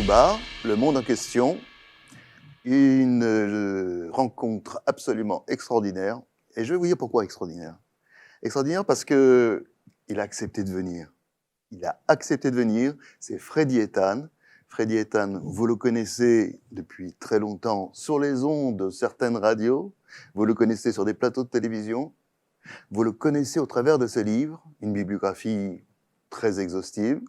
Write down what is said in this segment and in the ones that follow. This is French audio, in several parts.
Bar, le monde en question, une rencontre absolument extraordinaire. Et je vais vous dire pourquoi extraordinaire. Extraordinaire parce qu'il a accepté de venir. Il a accepté de venir, c'est Freddy Ethan. Freddy Ethan, vous le connaissez depuis très longtemps sur les ondes de certaines radios, vous le connaissez sur des plateaux de télévision, vous le connaissez au travers de ses livres, une bibliographie très exhaustive,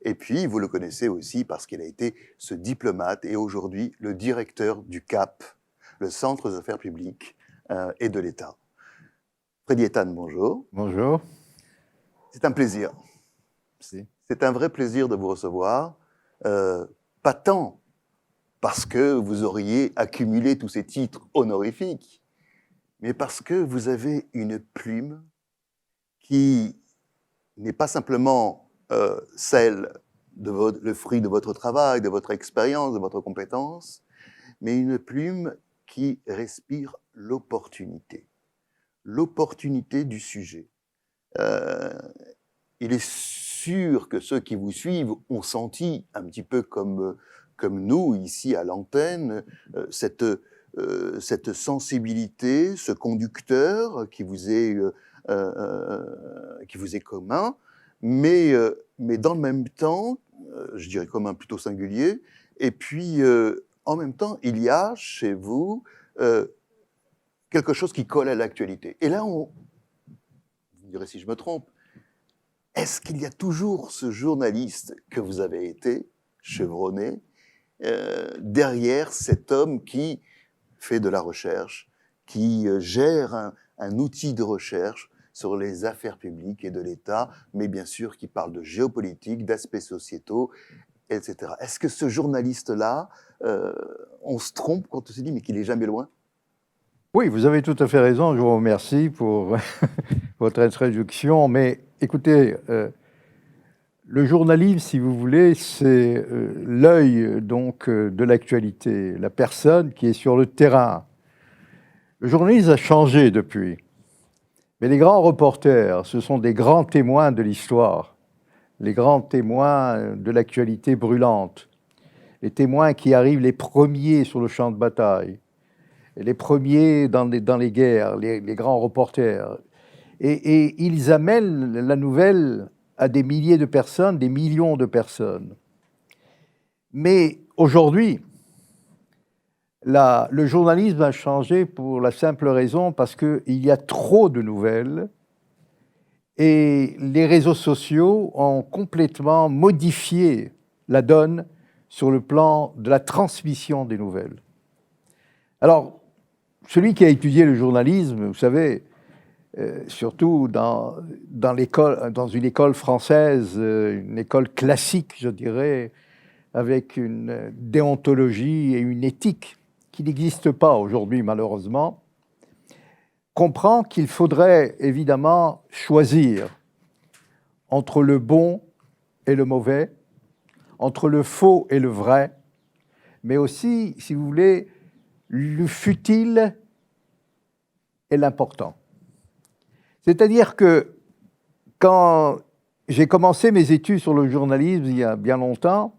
et puis vous le connaissez aussi parce qu'il a été ce diplomate et aujourd'hui le directeur du CAP, le Centre des affaires publiques et de l'État. Freddy Ethan, bonjour. Bonjour. C'est un plaisir. Merci. C'est un vrai plaisir de vous recevoir, pas tant parce que vous auriez accumulé tous ces titres honorifiques, mais parce que vous avez une plume qui n'est pas simplement celle le fruit de votre travail, de votre expérience, de votre compétence, mais une plume qui respire l'opportunité du sujet. Il est sûr que ceux qui vous suivent ont senti, un petit peu comme nous ici à l'antenne, cette sensibilité, ce conducteur qui vous est commun, mais dans le même temps, je dirais commun plutôt singulier, et puis en même temps, il y a chez vous quelque chose qui colle à l'actualité. Et là, vous me direz si je me trompe, est-ce qu'il y a toujours ce journaliste que vous avez été, chevronné, derrière cet homme qui fait de la recherche, qui gère un outil de recherche sur les affaires publiques et de l'État, mais bien sûr qui parle de géopolitique, d'aspects sociétaux, etc. Est-ce que ce journaliste-là, on se trompe quand on se dit mais qu'il est jamais loin ? Oui, vous avez tout à fait raison. Je vous remercie pour votre introduction. Mais écoutez, le journalisme, si vous voulez, c'est l'œil donc de l'actualité, la personne qui est sur le terrain. Le journalisme a changé depuis. Mais les grands reporters, ce sont des grands témoins de l'histoire, les grands témoins de l'actualité brûlante, les témoins qui arrivent les premiers sur le champ de bataille, les premiers dans les guerres, les grands reporters. Et ils amènent la nouvelle à des milliers de personnes, des millions de personnes. Mais aujourd'hui, le journalisme a changé pour la simple raison parce qu'il y a trop de nouvelles et les réseaux sociaux ont complètement modifié la donne sur le plan de la transmission des nouvelles. Alors, celui qui a étudié le journalisme, vous savez, surtout dans une école française, une école classique, je dirais, avec une déontologie et une éthique qui n'existe pas aujourd'hui, malheureusement, comprend qu'il faudrait évidemment choisir entre le bon et le mauvais, entre le faux et le vrai, mais aussi, si vous voulez, le futile et l'important. C'est-à-dire que quand j'ai commencé mes études sur le journalisme il y a bien longtemps,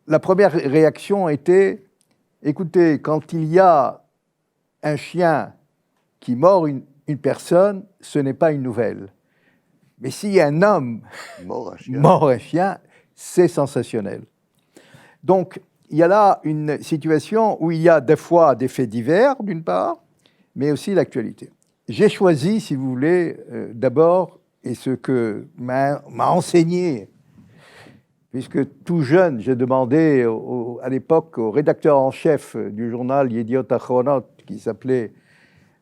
la première réaction était, écoutez, quand il y a un chien qui mord une personne, ce n'est pas une nouvelle. Mais s'il y a un homme mord un chien, c'est sensationnel. Donc, il y a là une situation où il y a des fois des faits divers, d'une part, mais aussi l'actualité. J'ai choisi, si vous voulez, d'abord, et ce que m'a enseigné, puisque tout jeune, j'ai demandé à l'époque au rédacteur en chef du journal Yediot Ahronot, qui s'appelait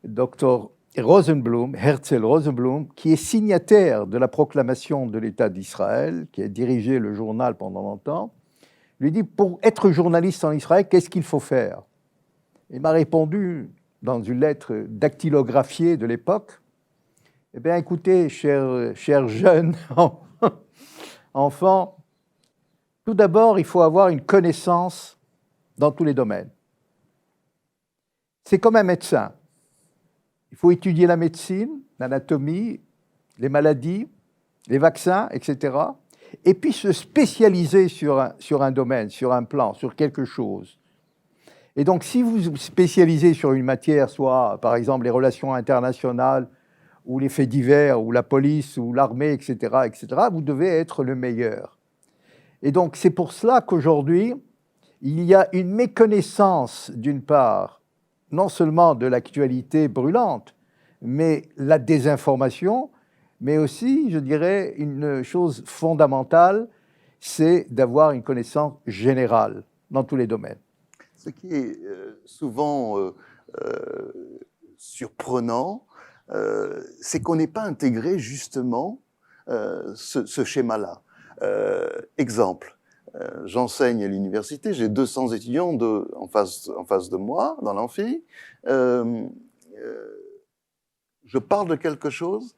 Dr Rosenblum, Herzl Rosenblum, qui est signataire de la proclamation de l'État d'Israël, qui a dirigé le journal pendant longtemps, lui dit, pour être journaliste en Israël, qu'est-ce qu'il faut faire ? Il m'a répondu, dans une lettre dactylographiée de l'époque, eh bien, écoutez, cher jeune enfant, tout d'abord, il faut avoir une connaissance dans tous les domaines. C'est comme un médecin. Il faut étudier la médecine, l'anatomie, les maladies, les vaccins, etc. et puis se spécialiser sur un domaine, sur un plan, sur quelque chose. Et donc, si vous vous spécialisez sur une matière, soit par exemple les relations internationales, ou les faits divers, ou la police, ou l'armée, etc., vous devez être le meilleur. Et donc, c'est pour cela qu'aujourd'hui, il y a une méconnaissance, d'une part, non seulement de l'actualité brûlante, mais la désinformation, mais aussi, je dirais, une chose fondamentale, c'est d'avoir une connaissance générale dans tous les domaines. Ce qui est souvent surprenant, c'est qu'on n'ait pas intégré justement ce schéma-là. Exemple, j'enseigne à l'université, j'ai 200 étudiants en face de moi, dans l'amphi. Je parle de quelque chose,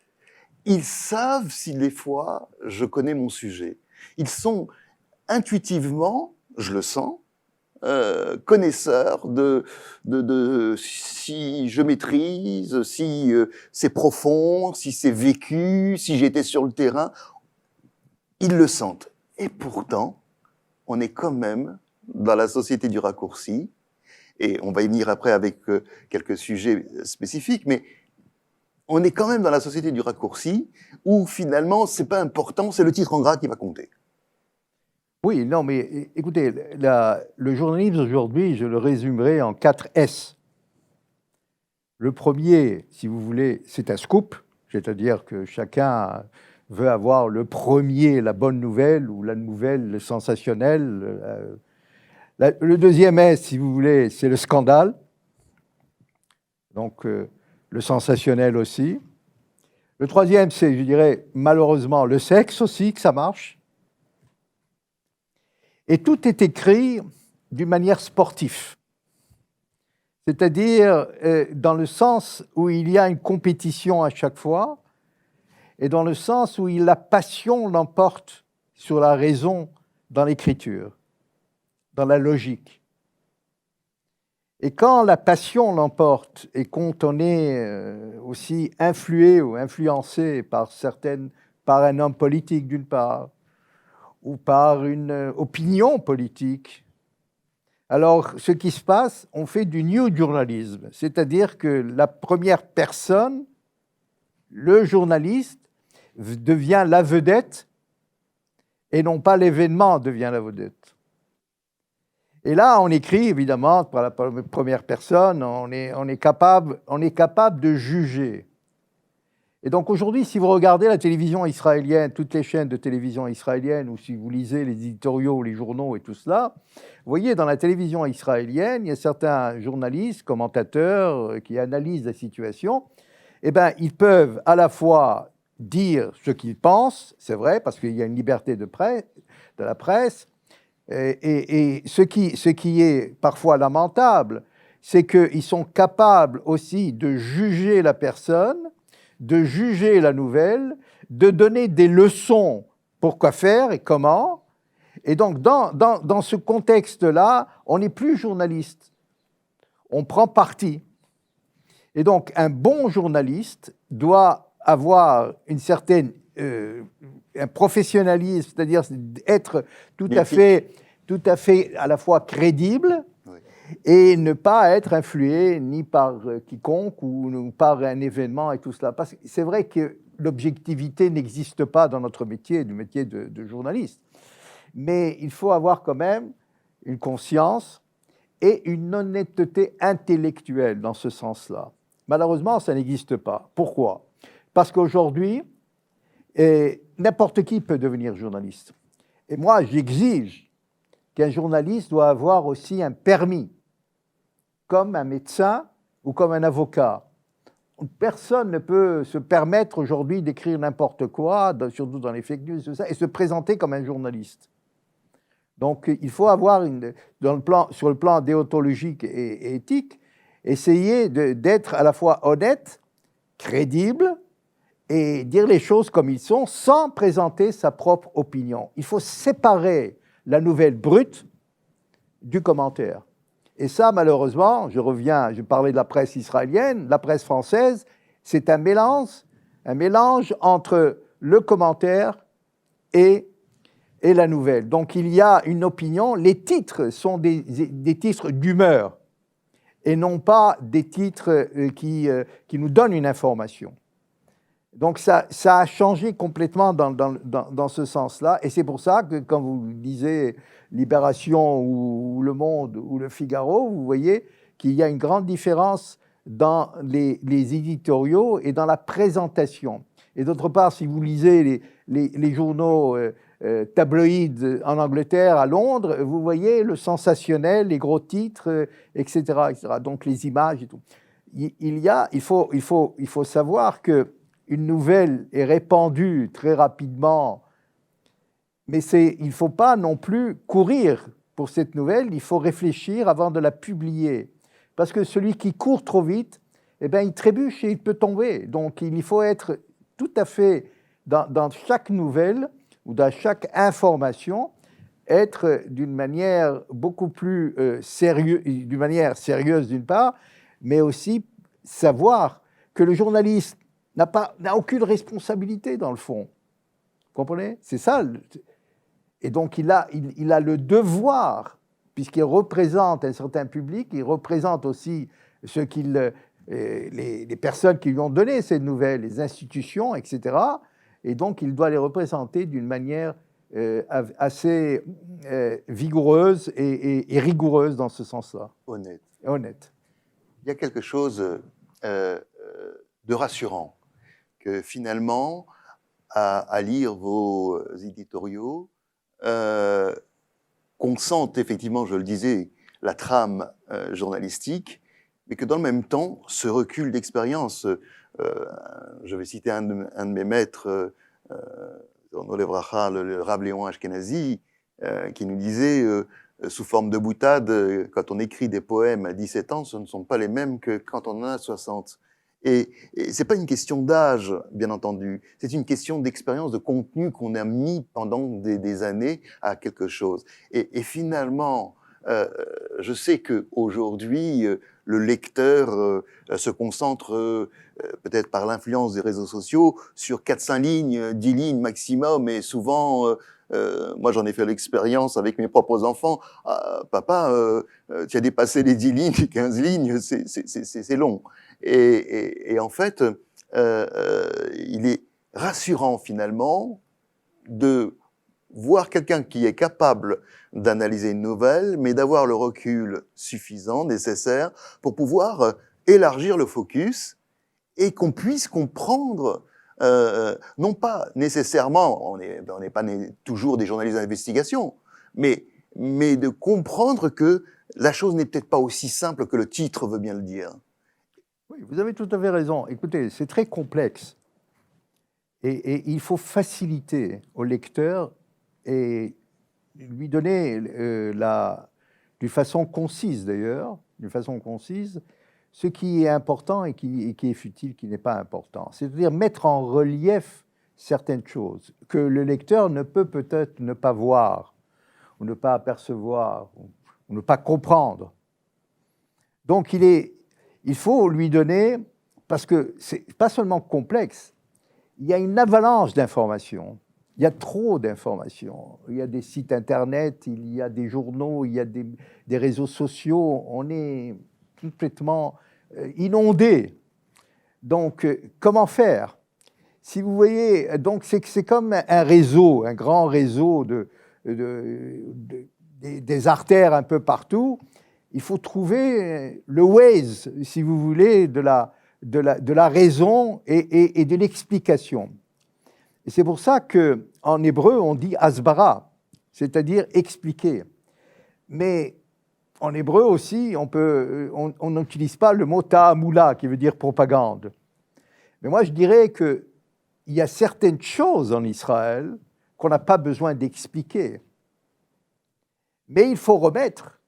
ils savent si des fois je connais mon sujet. Ils sont intuitivement, je le sens, connaisseurs de si je maîtrise, si c'est profond, si c'est vécu, si j'étais sur le terrain. Ils le sentent. Et pourtant, on est quand même dans la société du raccourci, et on va y venir après avec quelques sujets spécifiques, mais on est quand même dans la société du raccourci où finalement, c'est pas important, c'est le titre en gras qui va compter. Oui, non, mais écoutez, le journalisme aujourd'hui, je le résumerai en 4 S. Le premier, si vous voulez, c'est un scoop, c'est-à-dire que chacun veut avoir le premier, la bonne nouvelle ou la nouvelle sensationnelle. Le deuxième S, si vous voulez, c'est le scandale, donc le sensationnel aussi. Le troisième, c'est, je dirais, malheureusement, le sexe aussi, que ça marche. Et tout est écrit d'une manière sportive, c'est-à-dire dans le sens où il y a une compétition à chaque fois, et dans le sens où la passion l'emporte sur la raison dans l'écriture, dans la logique. Et quand la passion l'emporte, et quand on est aussi influé ou influencé par un homme politique d'une part, ou par une opinion politique, alors ce qui se passe, on fait du new journalisme, c'est-à-dire que la première personne, le journaliste, devient la vedette, et non pas l'événement devient la vedette. Et là, on écrit, évidemment, par la première personne, on est capable de juger. Et donc aujourd'hui, si vous regardez la télévision israélienne, toutes les chaînes de télévision israéliennes, ou si vous lisez les éditoriaux, les journaux et tout cela, vous voyez, dans la télévision israélienne, il y a certains journalistes, commentateurs qui analysent la situation. Eh bien, ils peuvent à la fois dire ce qu'ils pensent, c'est vrai, parce qu'il y a une liberté de la presse, et ce qui est parfois lamentable, c'est qu'ils sont capables aussi de juger la personne, de juger la nouvelle, de donner des leçons pour quoi faire et comment. Et donc, dans ce contexte-là, on n'est plus journaliste. On prend parti. Et donc, un bon journaliste doit avoir une certaine un professionnalisme, c'est-à-dire être tout à fait à la fois crédible, oui, et ne pas être influé ni par quiconque ou par un événement et tout cela. Parce que c'est vrai que l'objectivité n'existe pas dans notre métier, du métier de journaliste. Mais il faut avoir quand même une conscience et une honnêteté intellectuelle dans ce sens-là. Malheureusement, ça n'existe pas. Pourquoi ? Parce qu'aujourd'hui, n'importe qui peut devenir journaliste. Et moi, j'exige qu'un journaliste doit avoir aussi un permis, comme un médecin ou comme un avocat. Personne ne peut se permettre aujourd'hui d'écrire n'importe quoi, surtout dans les fake news, tout ça, et se présenter comme un journaliste. Donc, il faut avoir, sur le plan déontologique et éthique, essayer d'être à la fois honnête, crédible, et dire les choses comme ils sont, sans présenter sa propre opinion. Il faut séparer la nouvelle brute du commentaire. Et ça, malheureusement, je parlais de la presse israélienne, la presse française, c'est un mélange entre le commentaire et et la nouvelle. Donc il y a une opinion, les titres sont des titres d'humeur et non pas des titres qui nous donnent une information. Donc ça a changé complètement dans ce sens-là, et c'est pour ça que quand vous lisez Libération ou Le Monde ou Le Figaro, vous voyez qu'il y a une grande différence dans les éditoriaux et dans la présentation. Et d'autre part, si vous lisez les journaux tabloïds en Angleterre, à Londres, vous voyez le sensationnel, les gros titres, etc., etc. Donc les images et tout. Il faut savoir que une nouvelle est répandue très rapidement, mais il ne faut pas non plus courir pour cette nouvelle, il faut réfléchir avant de la publier. Parce que celui qui court trop vite, eh bien, il trébuche et il peut tomber. Donc il faut être tout à fait, dans chaque nouvelle ou dans chaque information, être d'une manière beaucoup plus d'une manière sérieuse d'une part, mais aussi savoir que le journaliste n'a aucune responsabilité dans le fond. Vous comprenez? C'est ça. Et donc il a le devoir, puisqu'il représente un certain public, il représente aussi les personnes qui lui ont donné ces nouvelles, les institutions, etc. Et donc il doit les représenter d'une manière assez vigoureuse et rigoureuse dans ce sens-là. Honnête. Il y a quelque chose de rassurant, que finalement, à lire vos éditoriaux, qu'on sente effectivement, je le disais, la trame journalistique, mais que dans le même temps, ce recul d'expérience, je vais citer un de mes maîtres, le Rav Léon Ashkenazi, qui nous disait, sous forme de boutade, quand on écrit des poèmes à 17 ans, ce ne sont pas les mêmes que quand on en a 60. Et c'est pas une question d'âge, bien entendu, c'est une question d'expérience, de contenu qu'on a mis pendant des années à quelque chose. Et finalement, je sais qu'aujourd'hui, le lecteur se concentre, peut-être par l'influence des réseaux sociaux, sur 4-5 lignes, 10 lignes maximum, et souvent, moi j'en ai fait l'expérience avec mes propres enfants, papa, tu as dépassé les 10 lignes, 15 lignes, c'est long. Et en fait, il est rassurant finalement de voir quelqu'un qui est capable d'analyser une nouvelle, mais d'avoir le recul suffisant, nécessaire, pour pouvoir élargir le focus et qu'on puisse comprendre, non pas nécessairement, on n'est pas toujours des journalistes d'investigation, mais de comprendre que la chose n'est peut-être pas aussi simple que le titre veut bien le dire. Oui, vous avez tout à fait raison. Écoutez, c'est très complexe. Et il faut faciliter au lecteur et lui donner, d'une façon concise d'ailleurs, ce qui est important et qui est futile, qui n'est pas important. C'est-à-dire mettre en relief certaines choses que le lecteur ne peut peut-être ne pas voir, ou ne pas apercevoir, ou ne pas comprendre. Donc il faut lui donner, parce que c'est pas seulement complexe, il y a une avalanche d'informations. Il y a trop d'informations. Il y a des sites internet, il y a des journaux, il y a des réseaux sociaux. On est complètement inondé. Donc, comment faire? Si vous voyez, donc c'est comme un réseau, un grand réseau des artères un peu partout. Il faut trouver le Waze, si vous voulez, de la raison et de l'explication. Et c'est pour ça qu'en hébreu, on dit asbara, c'est-à-dire expliquer. Mais en hébreu aussi, on n'utilise pas le mot ta'amula, qui veut dire propagande. Mais moi, je dirais qu'il y a certaines choses en Israël qu'on n'a pas besoin d'expliquer. Mais il faut remettre,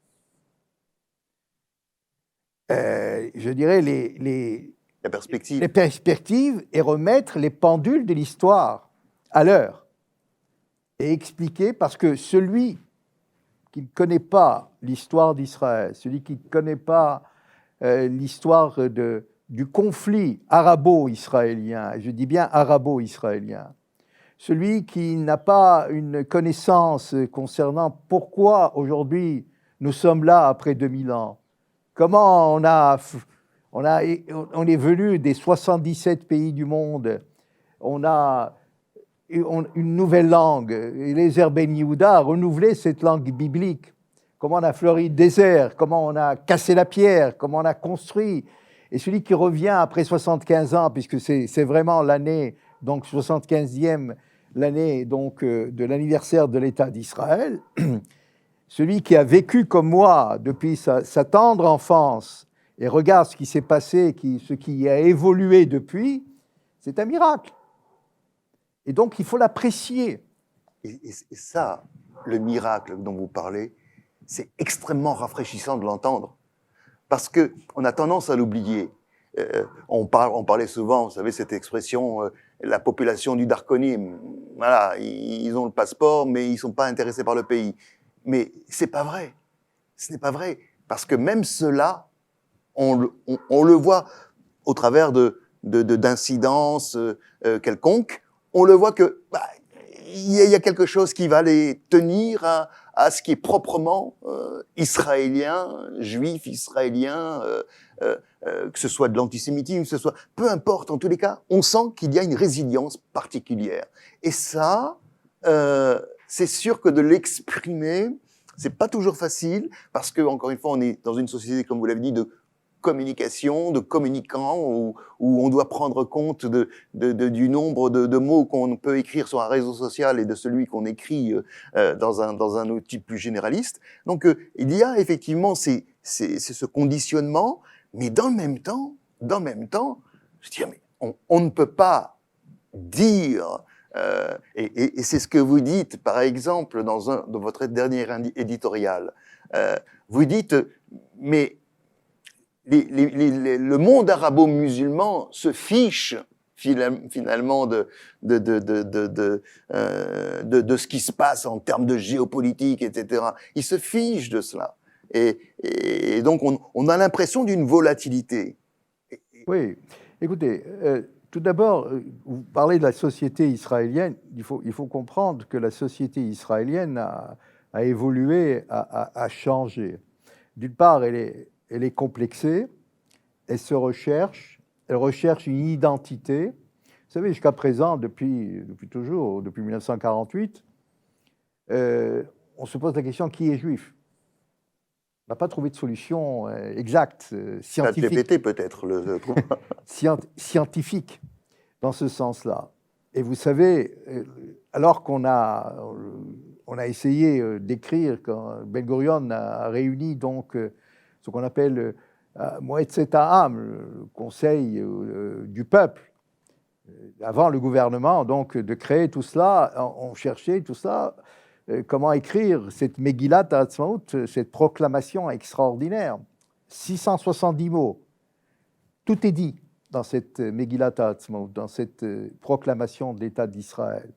je dirais, les perspectives et remettre les pendules de l'histoire à l'heure et expliquer, parce que celui qui ne connaît pas l'histoire d'Israël, celui qui ne connaît pas l'histoire du conflit arabo-israélien, je dis bien arabo-israélien, celui qui n'a pas une connaissance concernant pourquoi aujourd'hui nous sommes là après 2000 ans, comment on est venu des 77 pays du monde, on a une nouvelle langue, et les Ben Yehuda a renouvelé cette langue biblique, comment on a fleuri le désert, comment on a cassé la pierre, comment on a construit. Et celui qui revient après 75 ans, puisque c'est vraiment l'année, donc 75e, l'année donc de l'anniversaire de l'État d'Israël, celui qui a vécu comme moi depuis sa tendre enfance et regarde ce qui s'est passé, ce qui a évolué depuis, c'est un miracle. Et donc il faut l'apprécier. Et ça, le miracle dont vous parlez, c'est extrêmement rafraîchissant de l'entendre. Parce qu'on a tendance à l'oublier. On parlait souvent, vous savez, cette expression, la population du Darkonim. Voilà, ils ont le passeport, mais ils ne sont pas intéressés par le pays. Mais ce n'est pas vrai. Ce n'est pas vrai. Parce que même cela, on le voit au travers d'incidences quelconques, on le voit que il y a quelque chose qui va les tenir à ce qui est proprement israélien, juif, israélien, que ce soit de l'antisémitisme, que ce soit, peu importe, en tous les cas, on sent qu'il y a une résilience particulière. Et ça, c'est sûr que de l'exprimer, c'est pas toujours facile, parce que, encore une fois, on est dans une société, comme vous l'avez dit, de communication, de communicants, où on doit prendre compte du nombre de mots qu'on peut écrire sur un réseau social et de celui qu'on écrit dans un outil plus généraliste. Donc, il y a effectivement ce conditionnement, mais dans le même temps, je dis, mais on ne peut pas dire, et c'est ce que vous dites, par exemple, dans votre dernier éditorial, vous dites, mais le monde arabo-musulman se fiche finalement de ce qui se passe en termes de géopolitique, etc. Il se fiche de cela. Et donc, on a l'impression d'une volatilité. Oui, écoutez, tout d'abord, vous parlez de la société israélienne. Il faut comprendre que la société israélienne a évolué, a changé. D'une part, elle est complexée, elle recherche une identité. Vous savez, jusqu'à présent, depuis toujours, depuis 1948, on se pose la question qui est juif. On n'a pas trouvé de solution exacte, scientifique. ChatGPT peut-être scientifique dans ce sens-là. Et vous savez, alors qu'on a essayé d'écrire, quand Ben Gurion a réuni donc ce qu'on appelle Moetzet Ha'am, le conseil du peuple, avant le gouvernement, donc de créer tout cela, on cherchait tout ça, comment écrire cette Megillat Ha'atzmaut, cette proclamation extraordinaire, 670 mots, tout est dit dans cette Megillat Ha'atzmaut, dans cette proclamation de l'État d'Israël.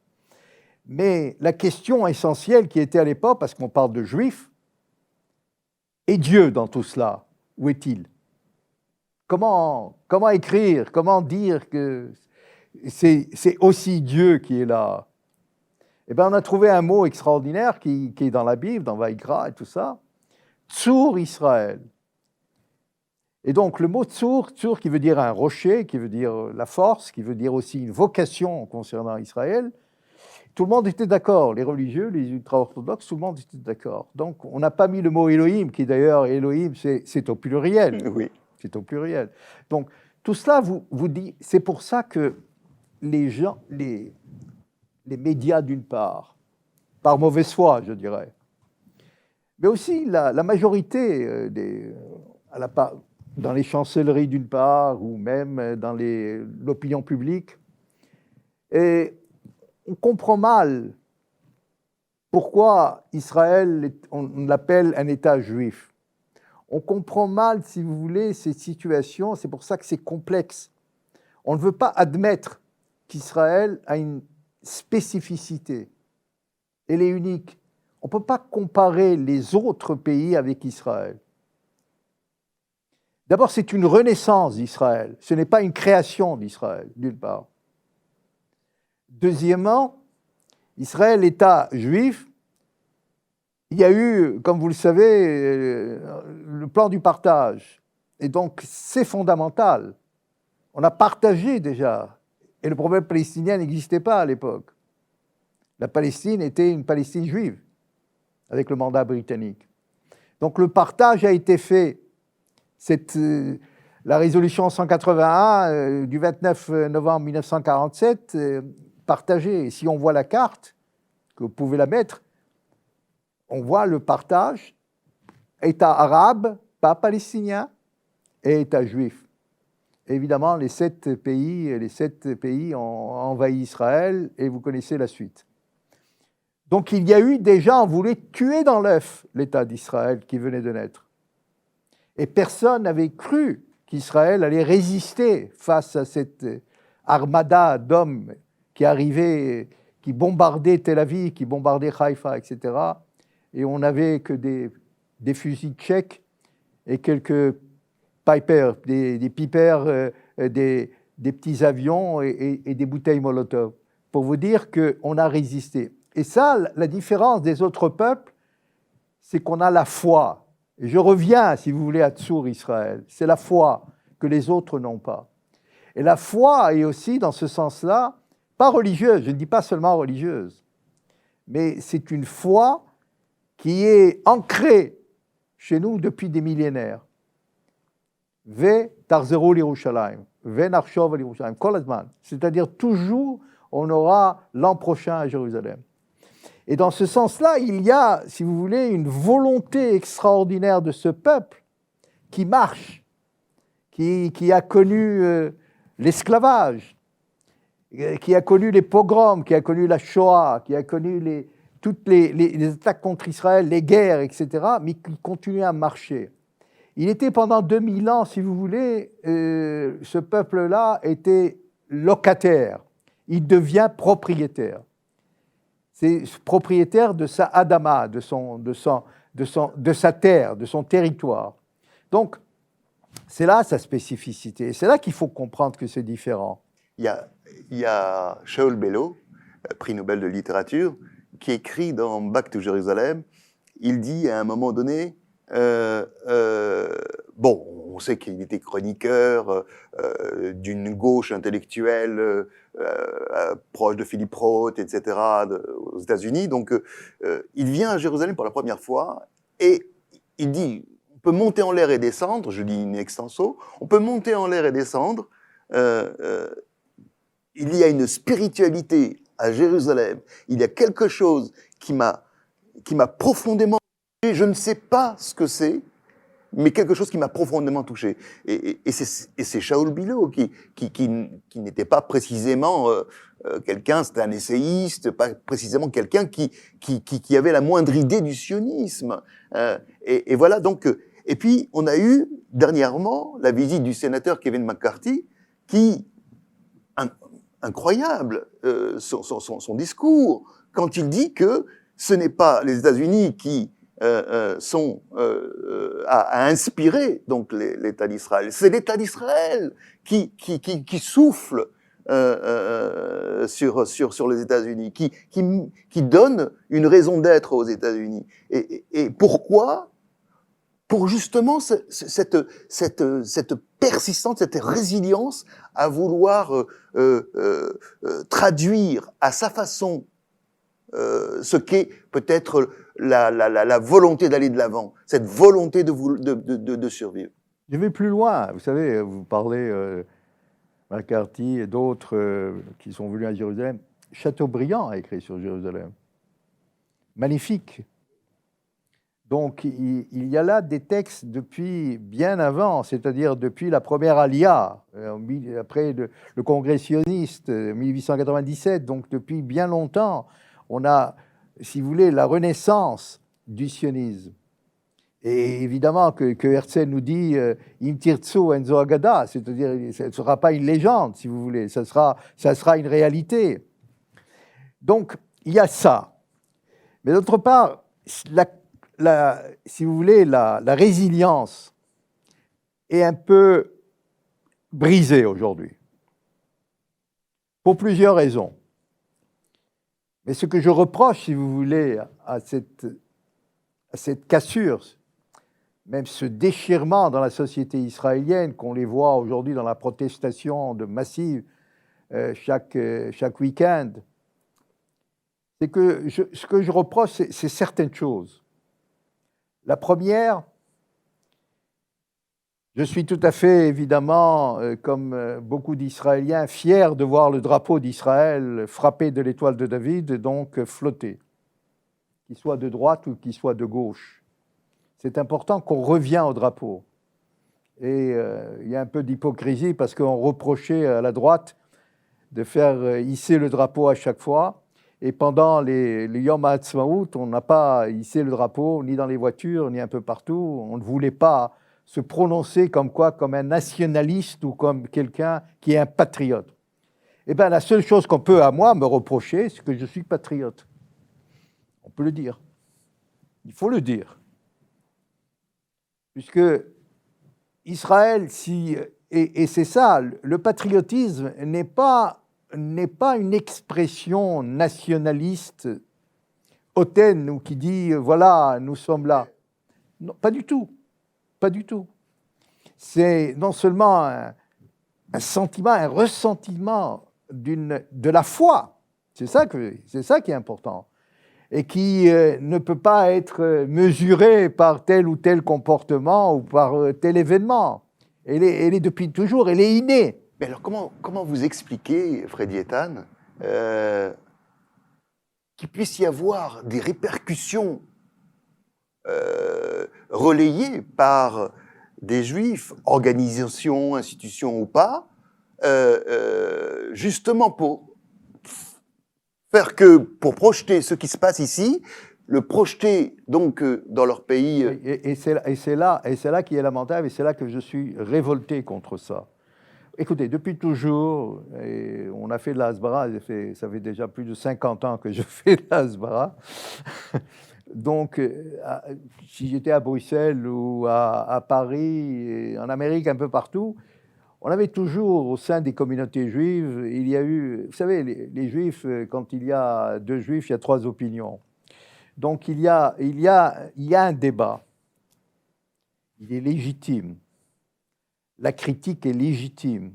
Mais la question essentielle qui était à l'époque, parce qu'on parle de juifs, et Dieu dans tout cela, où est-il? Comment écrire, comment dire que c'est aussi Dieu qui est là? Eh bien, on a trouvé un mot extraordinaire qui est dans la Bible, dans Vaïkra et tout ça, Tsur Israël. Et donc, le mot Tsur qui veut dire un rocher, qui veut dire la force, qui veut dire aussi une vocation concernant Israël, tout le monde était d'accord, les religieux, les ultra-orthodoxes, tout le monde était d'accord. Donc, on n'a pas mis le mot Elohim, qui d'ailleurs, Elohim, c'est au pluriel. Oui. C'est au pluriel. Donc, tout cela vous dit, c'est pour ça que les gens, les médias d'une part, par mauvaise foi, je dirais, mais aussi la majorité dans les chancelleries d'une part, ou même dans l'opinion publique, et on comprend mal pourquoi Israël, on l'appelle un État juif. On comprend mal, si vous voulez, ces situations, c'est pour ça que c'est complexe. On ne veut pas admettre qu'Israël a une spécificité. Elle est unique. On ne peut pas comparer les autres pays avec Israël. D'abord, c'est une renaissance d'Israël. Ce n'est pas une création d'Israël, d'une part. Deuxièmement, Israël, l'État juif, il y a eu, comme vous le savez, le plan du partage. Et donc, c'est fondamental. On a partagé déjà. Et le problème palestinien n'existait pas à l'époque. La Palestine était une Palestine juive, avec le mandat britannique. Donc, le partage a été fait. La résolution 181 du 29 novembre 1947, partagée. Et si on voit la carte, que vous pouvez la mettre, on voit le partage, État arabe, pas palestinien, et État juif. Évidemment, les sept pays ont envahi Israël, et vous connaissez la suite. Donc il y a eu déjà, on voulait tuer dans l'œuf l'État d'Israël qui venait de naître. Et personne n'avait cru qu'Israël allait résister face à cette armada d'hommes qui arrivaient, qui bombardaient Tel Aviv, qui bombardaient Haïfa, etc. Et on n'avait que des fusils tchèques et quelques Piper, des Piper, des petits avions et des bouteilles Molotov, pour vous dire qu'on a résisté. Et ça, la différence des autres peuples, c'est qu'on a la foi. Et je reviens, si vous voulez, à Tsour Israël. C'est la foi que les autres n'ont pas. Et la foi est aussi, dans ce sens-là, pas religieuse, je ne dis pas seulement religieuse, mais c'est une foi qui est ancrée chez nous depuis des millénaires. Ve tarzero l'Yerushalayim, ve narshov l'Yerushalayim, kol hazman. C'est-à-dire toujours, on aura l'an prochain à Jérusalem. Et dans ce sens-là, il y a, si vous voulez, une volonté extraordinaire de ce peuple qui marche, qui a connu l'esclavage, qui a connu les pogroms, qui a connu la Shoah, qui a connu toutes les attaques contre Israël, les guerres, etc., mais qui continue à marcher. Il était pendant 2000 ans, si vous voulez, ce peuple-là était locataire. Il devient propriétaire. C'est propriétaire de sa Adama, de sa terre, de son territoire. Donc, c'est là sa spécificité. C'est là qu'il faut comprendre que c'est différent. Il y a Shaul Bellow, prix Nobel de littérature, qui écrit dans Back to Jérusalem, il dit à un moment donné, bon, on sait qu'il était chroniqueur d'une gauche intellectuelle proche de Philippe Roth, etc., aux États-Unis. Donc, il vient à Jérusalem pour la première fois et il dit, on peut monter en l'air et descendre, je dis in extenso, on peut monter en l'air et descendre. Il y a une spiritualité à Jérusalem. Il y a quelque chose qui m'a profondément touché. Je ne sais pas ce que c'est, mais quelque chose qui m'a profondément touché. Et c'est Shaul Bellow qui n'était pas précisément quelqu'un, c'était un essayiste, pas précisément quelqu'un qui avait la moindre idée du sionisme. Et voilà, donc... Et puis, on a eu, dernièrement, la visite du sénateur Kevin McCarthy, qui... incroyable, son discours, quand il dit que ce n'est pas les États-Unis qui sont à inspirer donc l'État d'Israël, c'est l'État d'Israël qui souffle sur les États-Unis, qui donne une raison d'être aux États-Unis. Et pourquoi ? Pour justement cette persistance, cette résilience à vouloir traduire à sa façon ce qu'est peut-être la volonté d'aller de l'avant, cette volonté de survivre. Je vais plus loin. Vous savez, vous parlez McCarthy et d'autres qui sont venus à Jérusalem. Chateaubriand a écrit sur Jérusalem. Magnifique. Donc, il y a là des textes depuis bien avant, c'est-à-dire depuis la première Aliyah, après le congrès sioniste, 1897, donc depuis bien longtemps, on a, si vous voulez, la renaissance du sionisme. Et évidemment que Herzl nous dit « Im tirtzu enzo agada », c'est-à-dire ce ne sera pas une légende, si vous voulez, ça sera une réalité. Donc, il y a ça. Mais d'autre part, si vous voulez, la résilience est un peu brisée aujourd'hui, pour plusieurs raisons. Mais ce que je reproche, si vous voulez, à cette cassure, même ce déchirement dans la société israélienne, qu'on les voit aujourd'hui dans la protestation massive chaque week-end, c'est que ce que je reproche, c'est certaines choses. La première, je suis tout à fait, évidemment, comme beaucoup d'Israéliens, fier de voir le drapeau d'Israël frappé de l'étoile de David, donc flotter, qu'il soit de droite ou qu'il soit de gauche. C'est important qu'on revienne au drapeau. Et il y a un peu d'hypocrisie parce qu'on reprochait à la droite de faire hisser le drapeau à chaque fois. Et pendant les Yom HaAtzmaut, on n'a pas hissé le drapeau, ni dans les voitures, ni un peu partout. On ne voulait pas se prononcer comme un nationaliste ou comme quelqu'un qui est un patriote. Eh bien, la seule chose qu'on peut, à moi, me reprocher, c'est que je suis patriote. On peut le dire. Il faut le dire. Puisque Israël, et c'est ça, le patriotisme n'est pas une expression nationaliste hautaine ou qui dit voilà, nous sommes là. Non, pas du tout. Pas du tout. C'est non seulement un sentiment, un ressentiment de la foi. C'est ça qui est important. Et qui ne peut pas être mesuré par tel ou tel comportement ou par tel événement. Elle est depuis toujours, elle est innée. Mais alors, comment vous expliquez, Freddy Ethan, qu'il puisse y avoir des répercussions relayées par des juifs, organisations, institutions ou pas, justement pour projeter ce qui se passe ici, le projeter donc dans leur pays. Et c'est là qui est lamentable, et c'est là que je suis révolté contre ça. Écoutez, depuis toujours, et on a fait de l'Hasbara, ça fait déjà plus de 50 ans que je fais de l'Hasbara. Donc, si j'étais à Bruxelles ou à Paris, et en Amérique, un peu partout, on avait toujours, au sein des communautés juives, il y a eu, vous savez, les juifs, quand il y a deux juifs, il y a trois opinions. Donc, il y a un débat. Il est légitime. La critique est légitime.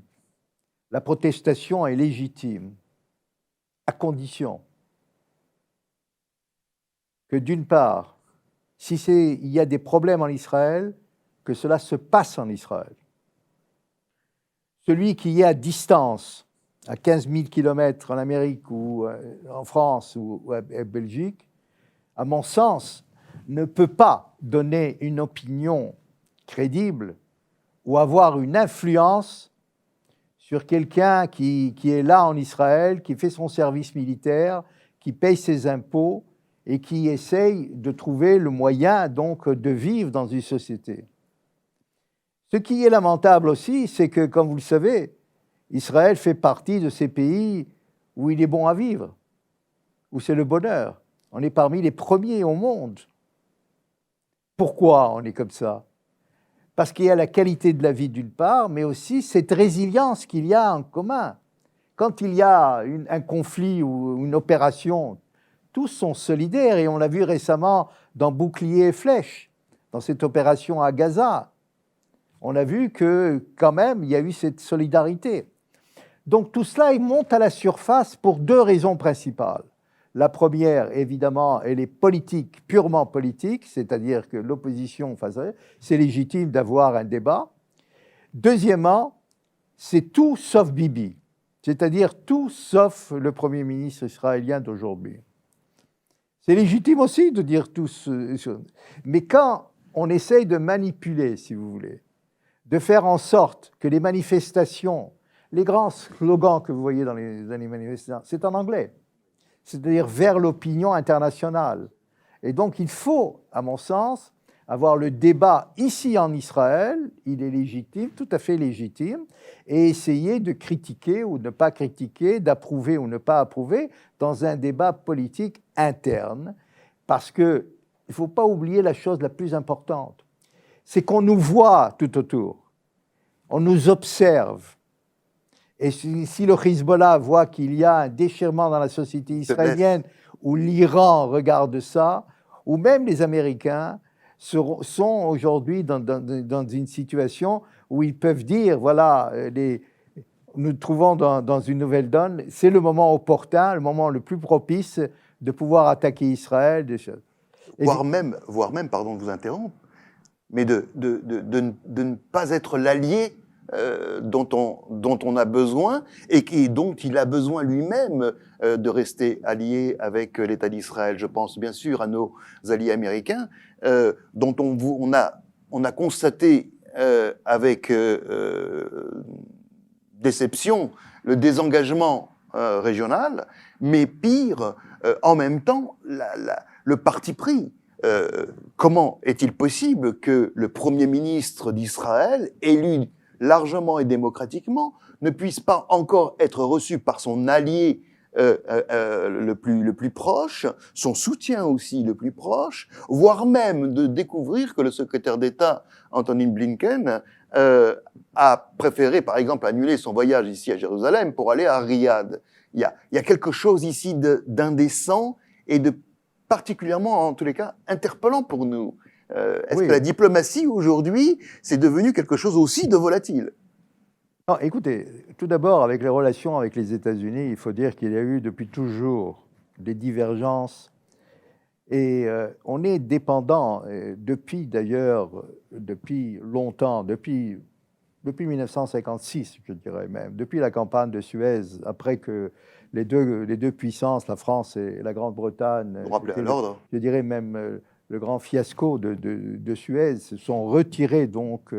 La protestation est légitime, à condition que, d'une part, il y a des problèmes en Israël, que cela se passe en Israël. Celui qui est à distance, à 15 000 km en Amérique ou en France ou à Belgique, à mon sens, ne peut pas donner une opinion crédible ou avoir une influence sur quelqu'un qui est là en Israël, qui fait son service militaire, qui paye ses impôts et qui essaye de trouver le moyen donc de vivre dans une société. Ce qui est lamentable aussi, c'est que, comme vous le savez, Israël fait partie de ces pays où il est bon à vivre, où c'est le bonheur. On est parmi les premiers au monde. Pourquoi on est comme ça ? Parce qu'il y a la qualité de la vie d'une part, mais aussi cette résilience qu'il y a en commun. Quand il y a un conflit ou une opération, tous sont solidaires, et on l'a vu récemment dans Bouclier et Flèche, dans cette opération à Gaza. On a vu que, quand même, il y a eu cette solidarité. Donc tout cela, il monte à la surface pour deux raisons principales. La première, évidemment, elle est politique, purement politique, c'est-à-dire que l'opposition, c'est légitime d'avoir un débat. Deuxièmement, c'est tout sauf Bibi, c'est-à-dire tout sauf le Premier ministre israélien d'aujourd'hui. C'est légitime aussi de dire tout ce... Mais quand on essaye de manipuler, si vous voulez, de faire en sorte que les manifestations, les grands slogans que vous voyez dans les manifestations, c'est en anglais, c'est-à-dire vers l'opinion internationale. Et donc il faut, à mon sens, avoir le débat ici en Israël, il est légitime, tout à fait légitime, et essayer de critiquer ou ne pas critiquer, d'approuver ou ne pas approuver dans un débat politique interne, parce qu'il ne faut pas oublier la chose la plus importante, c'est qu'on nous voit tout autour, on nous observe, Et si le Hezbollah voit qu'il y a un déchirement dans la société israélienne, où l'Iran regarde ça, ou même les Américains sont aujourd'hui dans une situation où ils peuvent dire, voilà, nous nous trouvons dans une nouvelle donne, c'est le moment opportun, le moment le plus propice de pouvoir attaquer Israël. Voire même, pardon de vous interrompre, mais de ne pas être l'allié dont on a besoin et dont il a besoin lui-même de rester allié avec l'État d'Israël. Je pense bien sûr à nos alliés américains, dont on a constaté avec déception le désengagement régional, mais pire, en même temps, le parti pris. Comment est-il possible que le Premier ministre d'Israël, élu largement et démocratiquement, ne puisse pas encore être reçu par son allié le plus proche, son soutien aussi le plus proche, voire même de découvrir que le secrétaire d'État Antony Blinken a préféré, par exemple, annuler son voyage ici à Jérusalem pour aller à Riyad. Il y a quelque chose ici d'indécent et de particulièrement, en tous les cas, interpellant pour nous. Est-ce que la diplomatie, aujourd'hui, c'est devenu quelque chose aussi de volatile? Non, écoutez, tout d'abord, avec les relations avec les États-Unis, il faut dire qu'il y a eu depuis toujours des divergences et on est dépendant, depuis d'ailleurs, depuis longtemps, depuis 1956, je dirais même, depuis la campagne de Suez, après que les deux puissances, la France et la Grande-Bretagne, je dirais même le grand fiasco de Suez, se sont retirés donc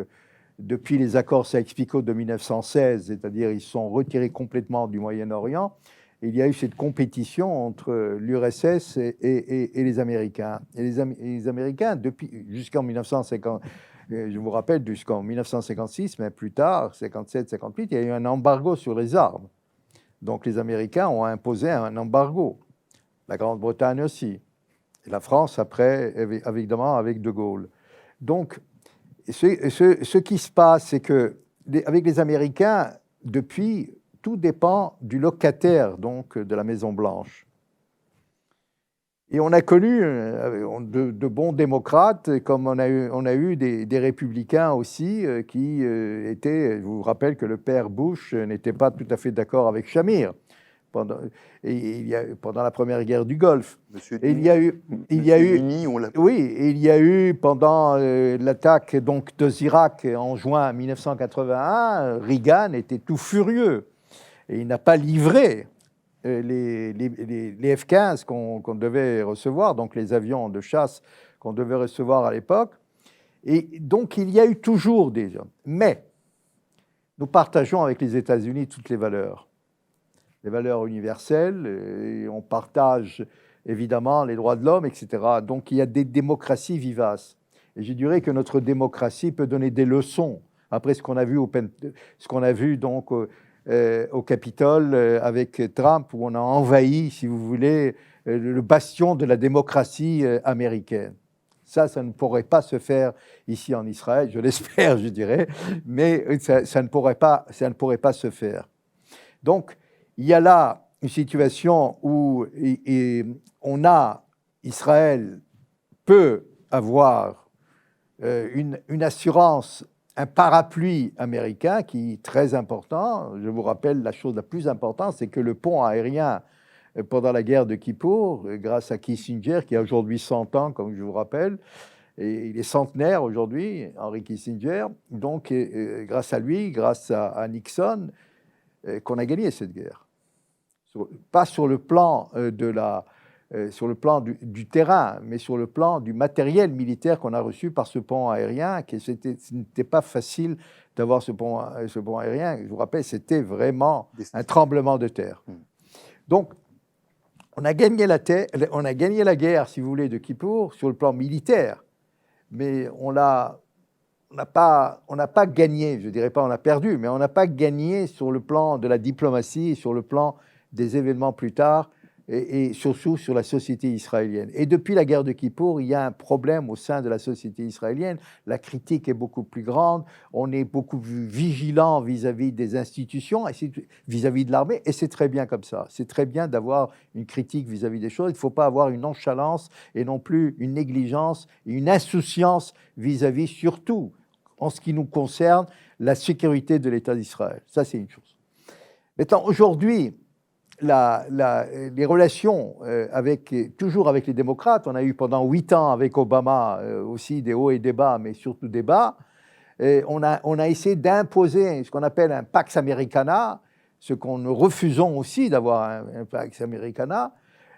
depuis les accords Sykes-Picot de 1916, c'est-à-dire ils se sont retirés complètement du Moyen-Orient. Il y a eu cette compétition entre l'URSS et les Américains. Et les Américains, depuis jusqu'en 1950, je vous rappelle, jusqu'en 1956, mais plus tard, 57, 58, il y a eu un embargo sur les armes. Donc les Américains ont imposé un embargo. La Grande-Bretagne aussi. Et la France, après, évidemment, avec De Gaulle. Donc, ce qui se passe, c'est que avec les Américains, depuis, tout dépend du locataire donc de la Maison-Blanche. Et on a connu de bons démocrates, comme on a eu des républicains aussi, qui étaient, je vous rappelle que le père Bush n'était pas tout à fait d'accord avec Shamir pendant la première guerre du Golfe. Et il y a eu pendant l'attaque donc de l'Irak en juin 1981, Reagan était tout furieux et il n'a pas livré les F-15 qu'on devait recevoir, donc les avions de chasse qu'on devait recevoir à l'époque. Et donc il y a eu toujours des hommes. Mais nous partageons avec les États-Unis toutes les valeurs universelles, et on partage évidemment les droits de l'homme, etc. Donc il y a des démocraties vivaces. Et je dirais que notre démocratie peut donner des leçons après ce qu'on a vu donc au Capitole avec Trump, où on a envahi, si vous voulez, le bastion de la démocratie américaine. Ça ne pourrait pas se faire ici en Israël, je l'espère, je dirais, mais ça ne pourrait pas se faire. Donc, il y a là une situation où Israël peut avoir une assurance, un parapluie américain qui est très important. Je vous rappelle, la chose la plus importante, c'est que le pont aérien pendant la guerre de Kippour, grâce à Kissinger, qui a aujourd'hui 100 ans, comme je vous rappelle, et il est centenaire aujourd'hui, Henry Kissinger, donc grâce à lui, grâce à Nixon, qu'on a gagné cette guerre. Pas sur le plan du terrain, mais sur le plan du matériel militaire qu'on a reçu par ce pont aérien, ce n'était pas facile d'avoir ce pont aérien. Je vous rappelle, c'était vraiment un tremblement de terre. Donc, on a gagné la guerre, si vous voulez, de Kippour sur le plan militaire, mais on n'a pas gagné, je ne dirais pas on a perdu, mais on n'a pas gagné sur le plan de la diplomatie, sur le plan des événements plus tard, et surtout sur la société israélienne. Et depuis la guerre de Kippour, il y a un problème au sein de la société israélienne. La critique est beaucoup plus grande, on est beaucoup plus vigilant vis-à-vis des institutions, vis-à-vis de l'armée, et c'est très bien comme ça. C'est très bien d'avoir une critique vis-à-vis des choses. Il ne faut pas avoir une nonchalance et non plus une négligence et une insouciance vis-à-vis, surtout en ce qui nous concerne, la sécurité de l'État d'Israël. Ça, c'est une chose. Maintenant, aujourd'hui, les relations toujours avec les démocrates, on a eu pendant 8 ans avec Obama aussi des hauts et des bas, mais surtout des bas, on a essayé d'imposer ce qu'on appelle un Pax Americana, ce qu'on nous refusons aussi d'avoir un Pax Americana.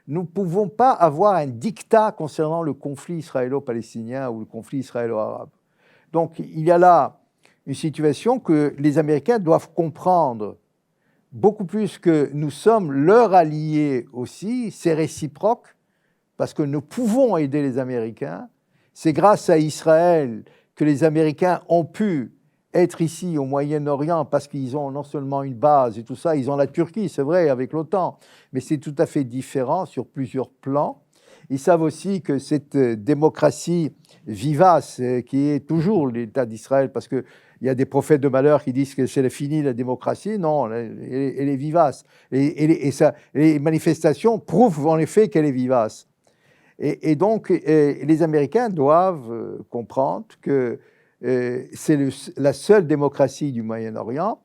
Nous ne pouvons pas avoir un diktat concernant le conflit israélo-palestinien ou le conflit israélo-arabe. Donc il y a là une situation que les Américains doivent comprendre beaucoup plus que nous sommes leurs alliés aussi, c'est réciproque, parce que nous pouvons aider les Américains. C'est grâce à Israël que les Américains ont pu être ici au Moyen-Orient, parce qu'ils ont non seulement une base et tout ça, ils ont la Turquie, c'est vrai, avec l'OTAN, mais c'est tout à fait différent sur plusieurs plans. Ils savent aussi que cette démocratie vivace, qui est toujours l'État d'Israël, parce que il y a des prophètes de malheur qui disent que c'est fini la démocratie. Non, elle est vivace. Et les manifestations prouvent en effet qu'elle est vivace. Et donc, les Américains doivent comprendre que c'est la seule démocratie du Moyen-Orient.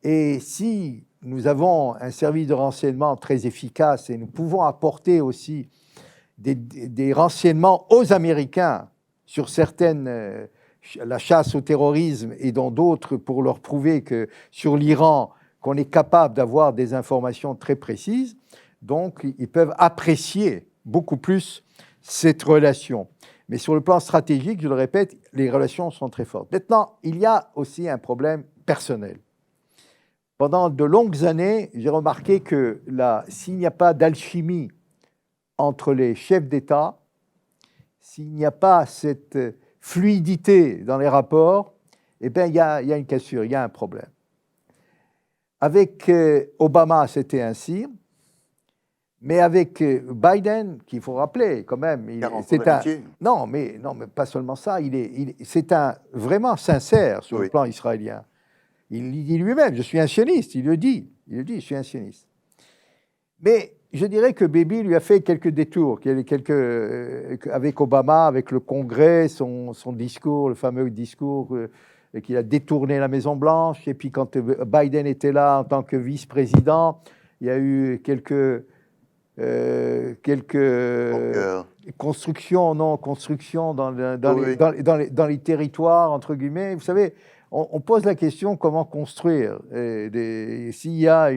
Et si nous avons un service de renseignement très efficace et nous pouvons apporter aussi des renseignements aux Américains sur certaines... la chasse au terrorisme et dans d'autres pour leur prouver que sur l'Iran, qu'on est capable d'avoir des informations très précises. Donc, ils peuvent apprécier beaucoup plus cette relation. Mais sur le plan stratégique, je le répète, les relations sont très fortes. Maintenant, il y a aussi un problème personnel. Pendant de longues années, j'ai remarqué que s'il n'y a pas d'alchimie entre les chefs d'État, s'il n'y a pas cette fluidité dans les rapports, eh bien, il y a une cassure, il y a un problème. Avec Obama, c'était ainsi, mais avec Biden, qu'il faut rappeler quand même, non, mais pas seulement ça, c'est vraiment sincère sur le plan israélien. Il dit lui-même, je suis un sioniste, il le dit, je suis un sioniste. Mais je dirais que Bibi lui a fait quelques détours, avec Obama, avec le Congrès, son discours, le fameux discours qu'il a détourné la Maison-Blanche. Et puis quand Biden était là en tant que vice-président, il y a eu quelques constructions dans les territoires, entre guillemets. Vous savez, on pose la question comment construire. S'il y a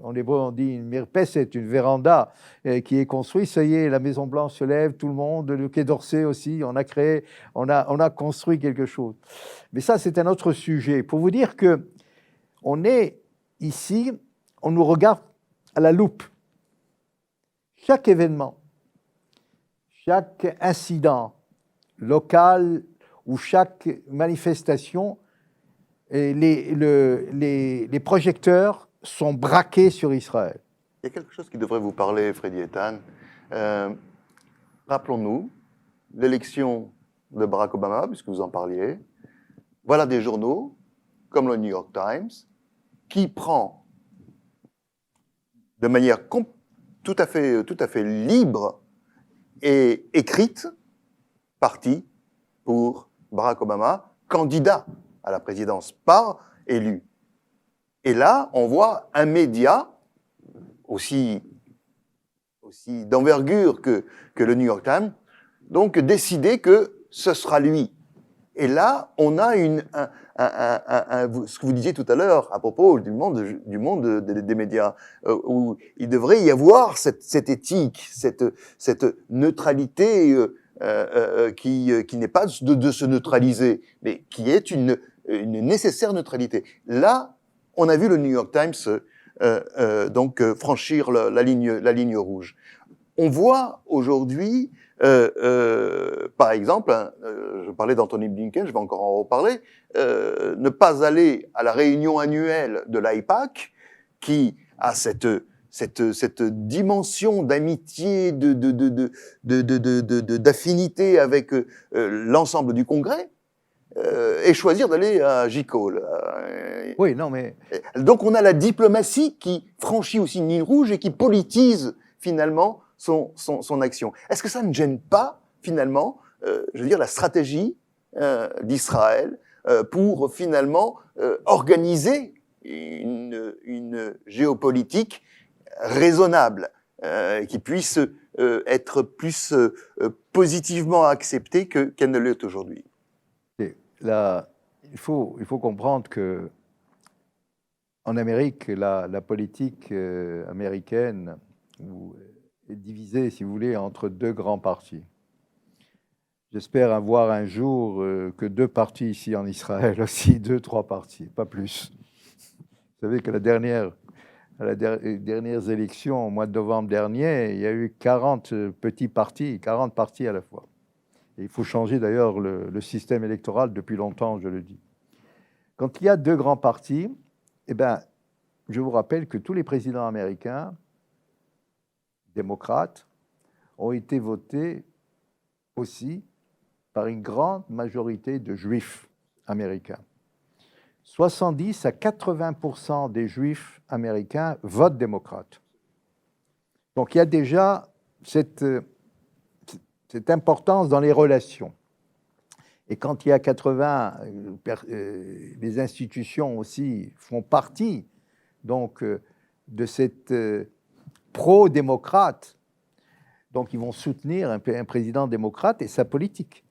en hébreu on dit une mirpeset, une véranda qui est construite, ça y est, la Maison Blanche se lève, tout le monde, le Quai d'Orsay aussi, on a construit quelque chose. Mais ça, c'est un autre sujet. Pour vous dire que on est ici, on nous regarde à la loupe. Chaque événement, chaque incident local ou chaque manifestation, et les projecteurs sont braqués sur Israël. Il y a quelque chose qui devrait vous parler, Freddy Eitan. Rappelons-nous l'élection de Barack Obama, puisque vous en parliez. Voilà des journaux, comme le New York Times, qui prend de manière tout à fait libre et écrite parti pour Barack Obama, candidat à la présidence, pas élu. Et là, on voit un média aussi d'envergure que le New York Times, donc décider que ce sera lui. Et là, on a ce que vous disiez tout à l'heure à propos du monde des médias, où il devrait y avoir cette éthique, cette neutralité qui n'est pas de se neutraliser, mais qui est une nécessaire neutralité. Là, on a vu le New York Times donc franchir la ligne rouge. On voit aujourd'hui, par exemple, je parlais d'Anthony Blinken, je vais encore en reparler, ne pas aller à la réunion annuelle de l'AIPAC, qui a cette cette dimension d'amitié, d'affinité avec l'ensemble du Congrès, et choisir d'aller à J-Call. Oui, non, mais... Donc on a la diplomatie qui franchit aussi une ligne rouge et qui politise finalement son action. Est-ce que ça ne gêne pas finalement, je veux dire, la stratégie d'Israël pour finalement organiser une géopolitique raisonnable, qui puisse être plus positivement acceptée qu'elle ne l'est aujourd'hui? Là, il faut comprendre que en Amérique, la politique américaine est divisée, si vous voulez, entre deux grands partis. J'espère avoir un jour que deux partis ici en Israël aussi, 2-3 partis, pas plus. Vous savez que à la dernières élections, au mois de novembre dernier, il y a eu 40 petits partis, 40 partis à la fois. Et il faut changer d'ailleurs le système électoral depuis longtemps, je le dis. Quand il y a deux grands partis, eh ben, je vous rappelle que tous les présidents américains, démocrates, ont été votés aussi par une grande majorité de juifs américains. 70 à 80% des juifs américains votent démocrate. Donc il y a déjà cette importance dans les relations. Et quand il y a 80, les institutions aussi font partie donc, de cette pro-démocrate, donc ils vont soutenir un président démocrate et sa politique.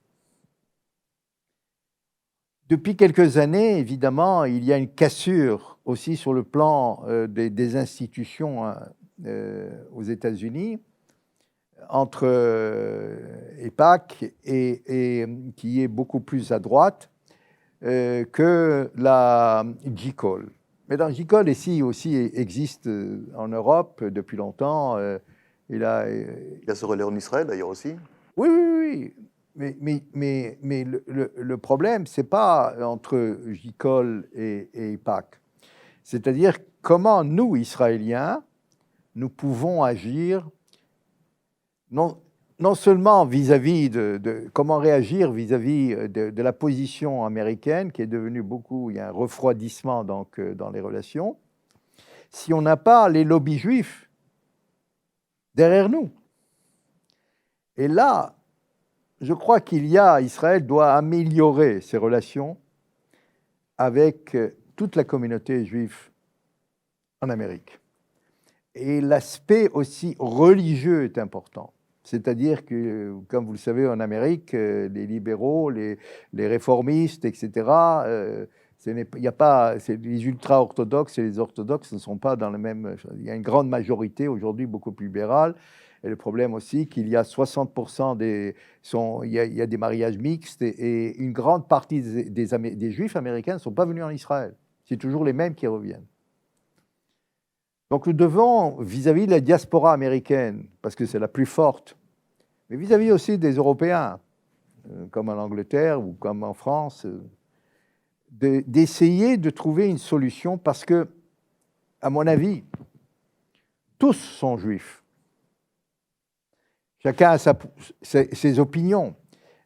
Depuis quelques années, évidemment, il y a une cassure aussi sur le plan des institutions aux États-Unis, entre EPAC et qui est beaucoup plus à droite que la J-Call. Mais dans J-Call, ici aussi existe en Europe depuis longtemps. Il a ce relais en Israël d'ailleurs aussi. Oui, oui, oui. Mais le problème, ce n'est pas entre J-Call et EPAC. C'est-à-dire comment nous, Israéliens, nous pouvons agir non seulement vis-à-vis comment réagir vis-à-vis de la position américaine, qui est devenue il y a un refroidissement donc, dans les relations, si on n'a pas les lobbies juifs derrière nous. Et là, je crois Israël doit améliorer ses relations avec toute la communauté juive en Amérique. Et l'aspect aussi religieux est important. C'est-à-dire que, comme vous le savez, en Amérique, les libéraux, les réformistes, etc., il n'y a pas, les ultra-orthodoxes et les orthodoxes ne sont pas dans le même... Il y a une grande majorité aujourd'hui beaucoup plus libérale. Et le problème aussi qu'il y a 60% il y a des mariages mixtes et une grande partie des Juifs américains ne sont pas venus en Israël. C'est toujours les mêmes qui reviennent. Donc nous devons, vis-à-vis de la diaspora américaine, parce que c'est la plus forte, mais vis-à-vis aussi des Européens, comme en Angleterre ou comme en France, d'essayer de trouver une solution parce que, à mon avis, tous sont juifs. Chacun a ses opinions.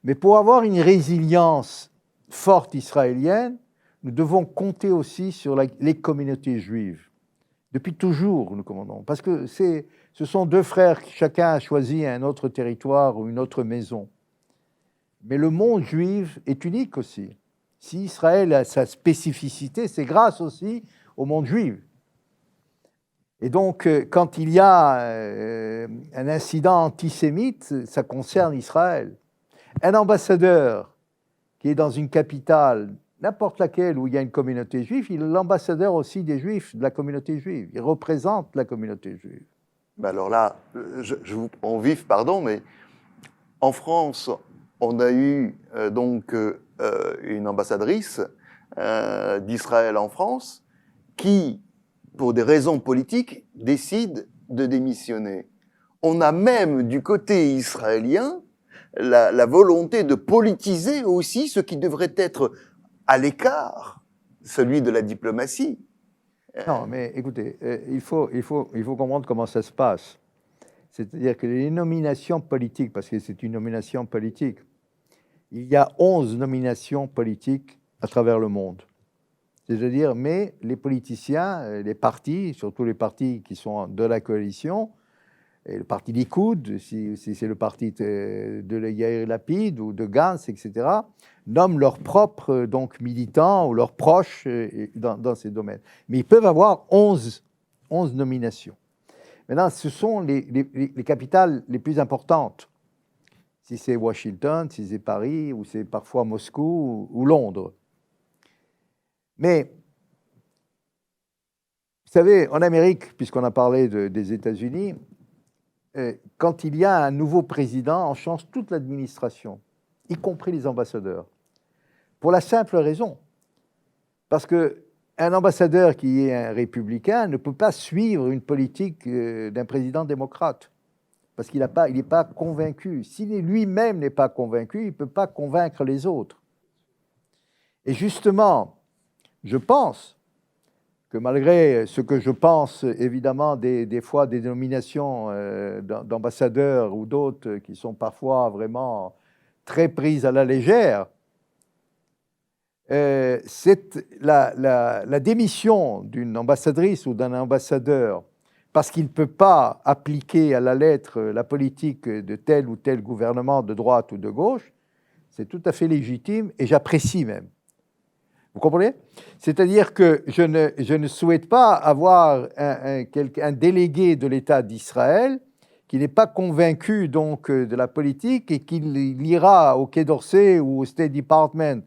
Mais pour avoir une résilience forte israélienne, nous devons compter aussi sur les communautés juives. Depuis toujours, nous commandons. Parce que ce sont deux frères, chacun a choisi un autre territoire ou une autre maison. Mais le monde juif est unique aussi. Si Israël a sa spécificité, c'est grâce aussi au monde juif. Et donc, quand il y a un incident antisémite, ça concerne Israël. Un ambassadeur qui est dans une capitale, n'importe laquelle où il y a une communauté juive, il est l'ambassadeur aussi des Juifs, de la communauté juive. Il représente la communauté juive. Ben alors là, je vous prends vif, pardon, mais en France, on a eu donc une ambassadrice d'Israël en France qui, pour des raisons politiques, décide de démissionner. On a même du côté israélien la volonté de politiser aussi ce qui devrait être à l'écart, celui de la diplomatie. Non, mais écoutez, il faut comprendre comment ça se passe. C'est-à-dire que les nominations politiques, parce que c'est une nomination politique, il y a 11 nominations politiques à travers le monde. C'est-à-dire, mais les politiciens, les partis, surtout les partis qui sont de la coalition, et le parti Likoud, si c'est le parti de Yair Lapid ou de Gantz, etc., nomment leurs propres donc, militants ou leurs proches dans ces domaines. Mais ils peuvent avoir 11 nominations. Maintenant, ce sont les capitales les plus importantes. Si c'est Washington, si c'est Paris, ou c'est parfois Moscou ou Londres. Mais, vous savez, en Amérique, puisqu'on a parlé des États-Unis, quand il y a un nouveau président, on change toute l'administration, y compris les ambassadeurs. Pour la simple raison, parce qu'un ambassadeur qui est un républicain ne peut pas suivre une politique d'un président démocrate, parce qu'il n'est pas convaincu. Si lui-même n'est pas convaincu, il ne peut pas convaincre les autres. Et justement, je pense que malgré ce que je pense, évidemment, des fois des nominations d'ambassadeurs ou d'autres qui sont parfois vraiment très prises à la légère, c'est la démission d'une ambassadrice ou d'un ambassadeur parce qu'il ne peut pas appliquer à la lettre la politique de tel ou tel gouvernement de droite ou de gauche, c'est tout à fait légitime et j'apprécie même. Vous comprenez? C'est-à-dire que je ne souhaite pas avoir un délégué de l'État d'Israël qui n'est pas convaincu donc de la politique et qui ira au Quai d'Orsay ou au State Department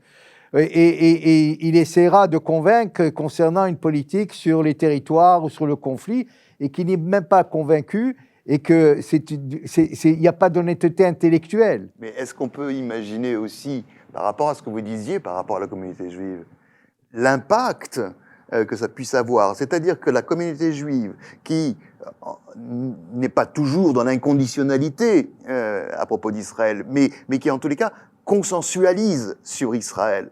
et il essaiera de convaincre concernant une politique sur les territoires ou sur le conflit et qui n'est même pas convaincu et qu'il n'y a pas d'honnêteté intellectuelle. Mais est-ce qu'on peut imaginer aussi, par rapport à ce que vous disiez, par rapport à la communauté juive, l'impact que ça puisse avoir? C'est-à-dire que la communauté juive, qui n'est pas toujours dans l'inconditionnalité à propos d'Israël, mais qui en tous les cas consensualise sur Israël,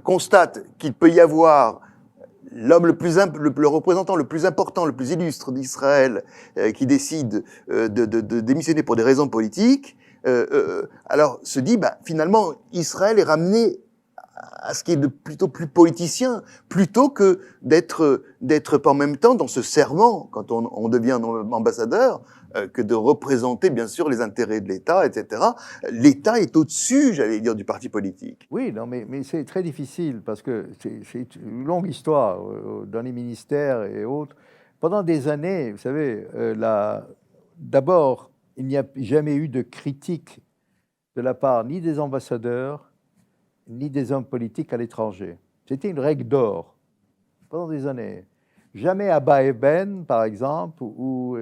constate qu'il peut y avoir l'homme le représentant le plus important, le plus illustre d'Israël, qui décide de démissionner pour des raisons politiques, alors se dit, finalement, Israël est ramené à ce qui est de plutôt plus politicien, plutôt que d'être en même temps dans ce serment, quand on devient ambassadeur, que de représenter bien sûr les intérêts de l'État, etc. L'État est au-dessus, j'allais dire, du parti politique. Oui, non, mais c'est très difficile parce que c'est une longue histoire dans les ministères et autres. Pendant des années, vous savez, d'abord, il n'y a jamais eu de critique de la part ni des ambassadeurs, ni des hommes politiques à l'étranger. C'était une règle d'or pendant des années. Jamais Abba Eban, par exemple, ou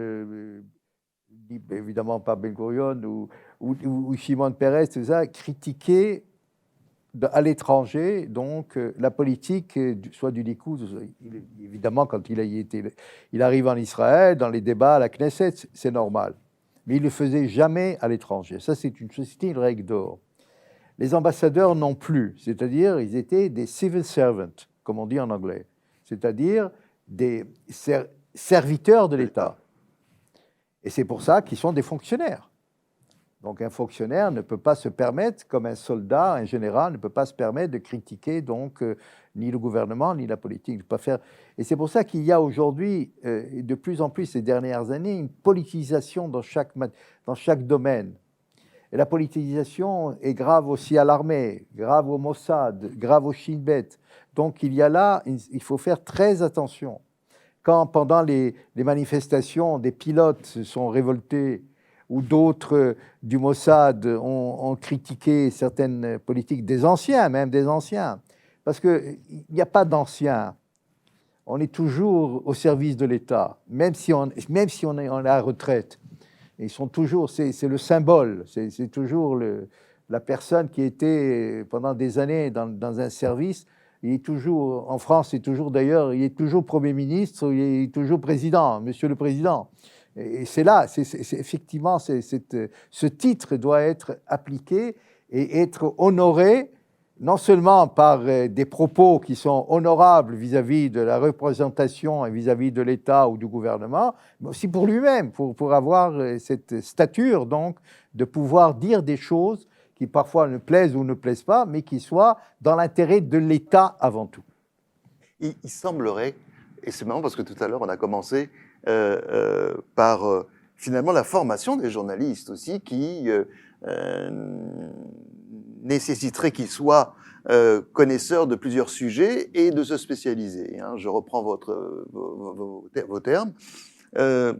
évidemment pas Ben Gurion ou Shimon Peres, tout ça, critiquaient à l'étranger donc la politique, soit du Likoud, évidemment quand il arrive en Israël, dans les débats à la Knesset, c'est normal. Mais il ne le faisait jamais à l'étranger. Ça, c'était une règle d'or. Les ambassadeurs non plus, c'est-à-dire ils étaient des civil servants, comme on dit en anglais, c'est-à-dire des serviteurs de l'État. Et c'est pour ça qu'ils sont des fonctionnaires. Donc un fonctionnaire ne peut pas se permettre, comme un soldat, un général, ne peut pas se permettre de critiquer donc ni le gouvernement, ni la politique. Ne peut pas faire. Et c'est pour ça qu'il y a aujourd'hui, de plus en plus ces dernières années, une politisation dans chaque domaine. Et la politisation est grave aussi à l'armée, grave au Mossad, grave au Shin Bet. Donc il y a là, il faut faire très attention. Quand pendant les manifestations, des pilotes se sont révoltés ou d'autres du Mossad ont critiqué certaines politiques des anciens, même des anciens, parce qu'il n'y a pas d'anciens. On est toujours au service de l'État, même si on est à la retraite. Ils sont toujours, c'est le symbole, c'est toujours la personne qui était pendant des années dans un service. Il est toujours, en France, il est toujours Premier ministre, il est toujours président, Monsieur le Président. Et c'est là, effectivement, ce titre doit être appliqué et être honoré non seulement par des propos qui sont honorables vis-à-vis de la représentation et vis-à-vis de l'État ou du gouvernement, mais aussi pour lui-même, pour avoir cette stature, donc, de pouvoir dire des choses qui parfois ne plaisent ou ne plaisent pas, mais qui soient dans l'intérêt de l'État avant tout. Il semblerait, et c'est marrant parce que tout à l'heure on a commencé par finalement la formation des journalistes aussi qui nécessiterait qu'ils soient connaisseurs de plusieurs sujets et de se spécialiser. Hein. Je reprends vos termes. Mais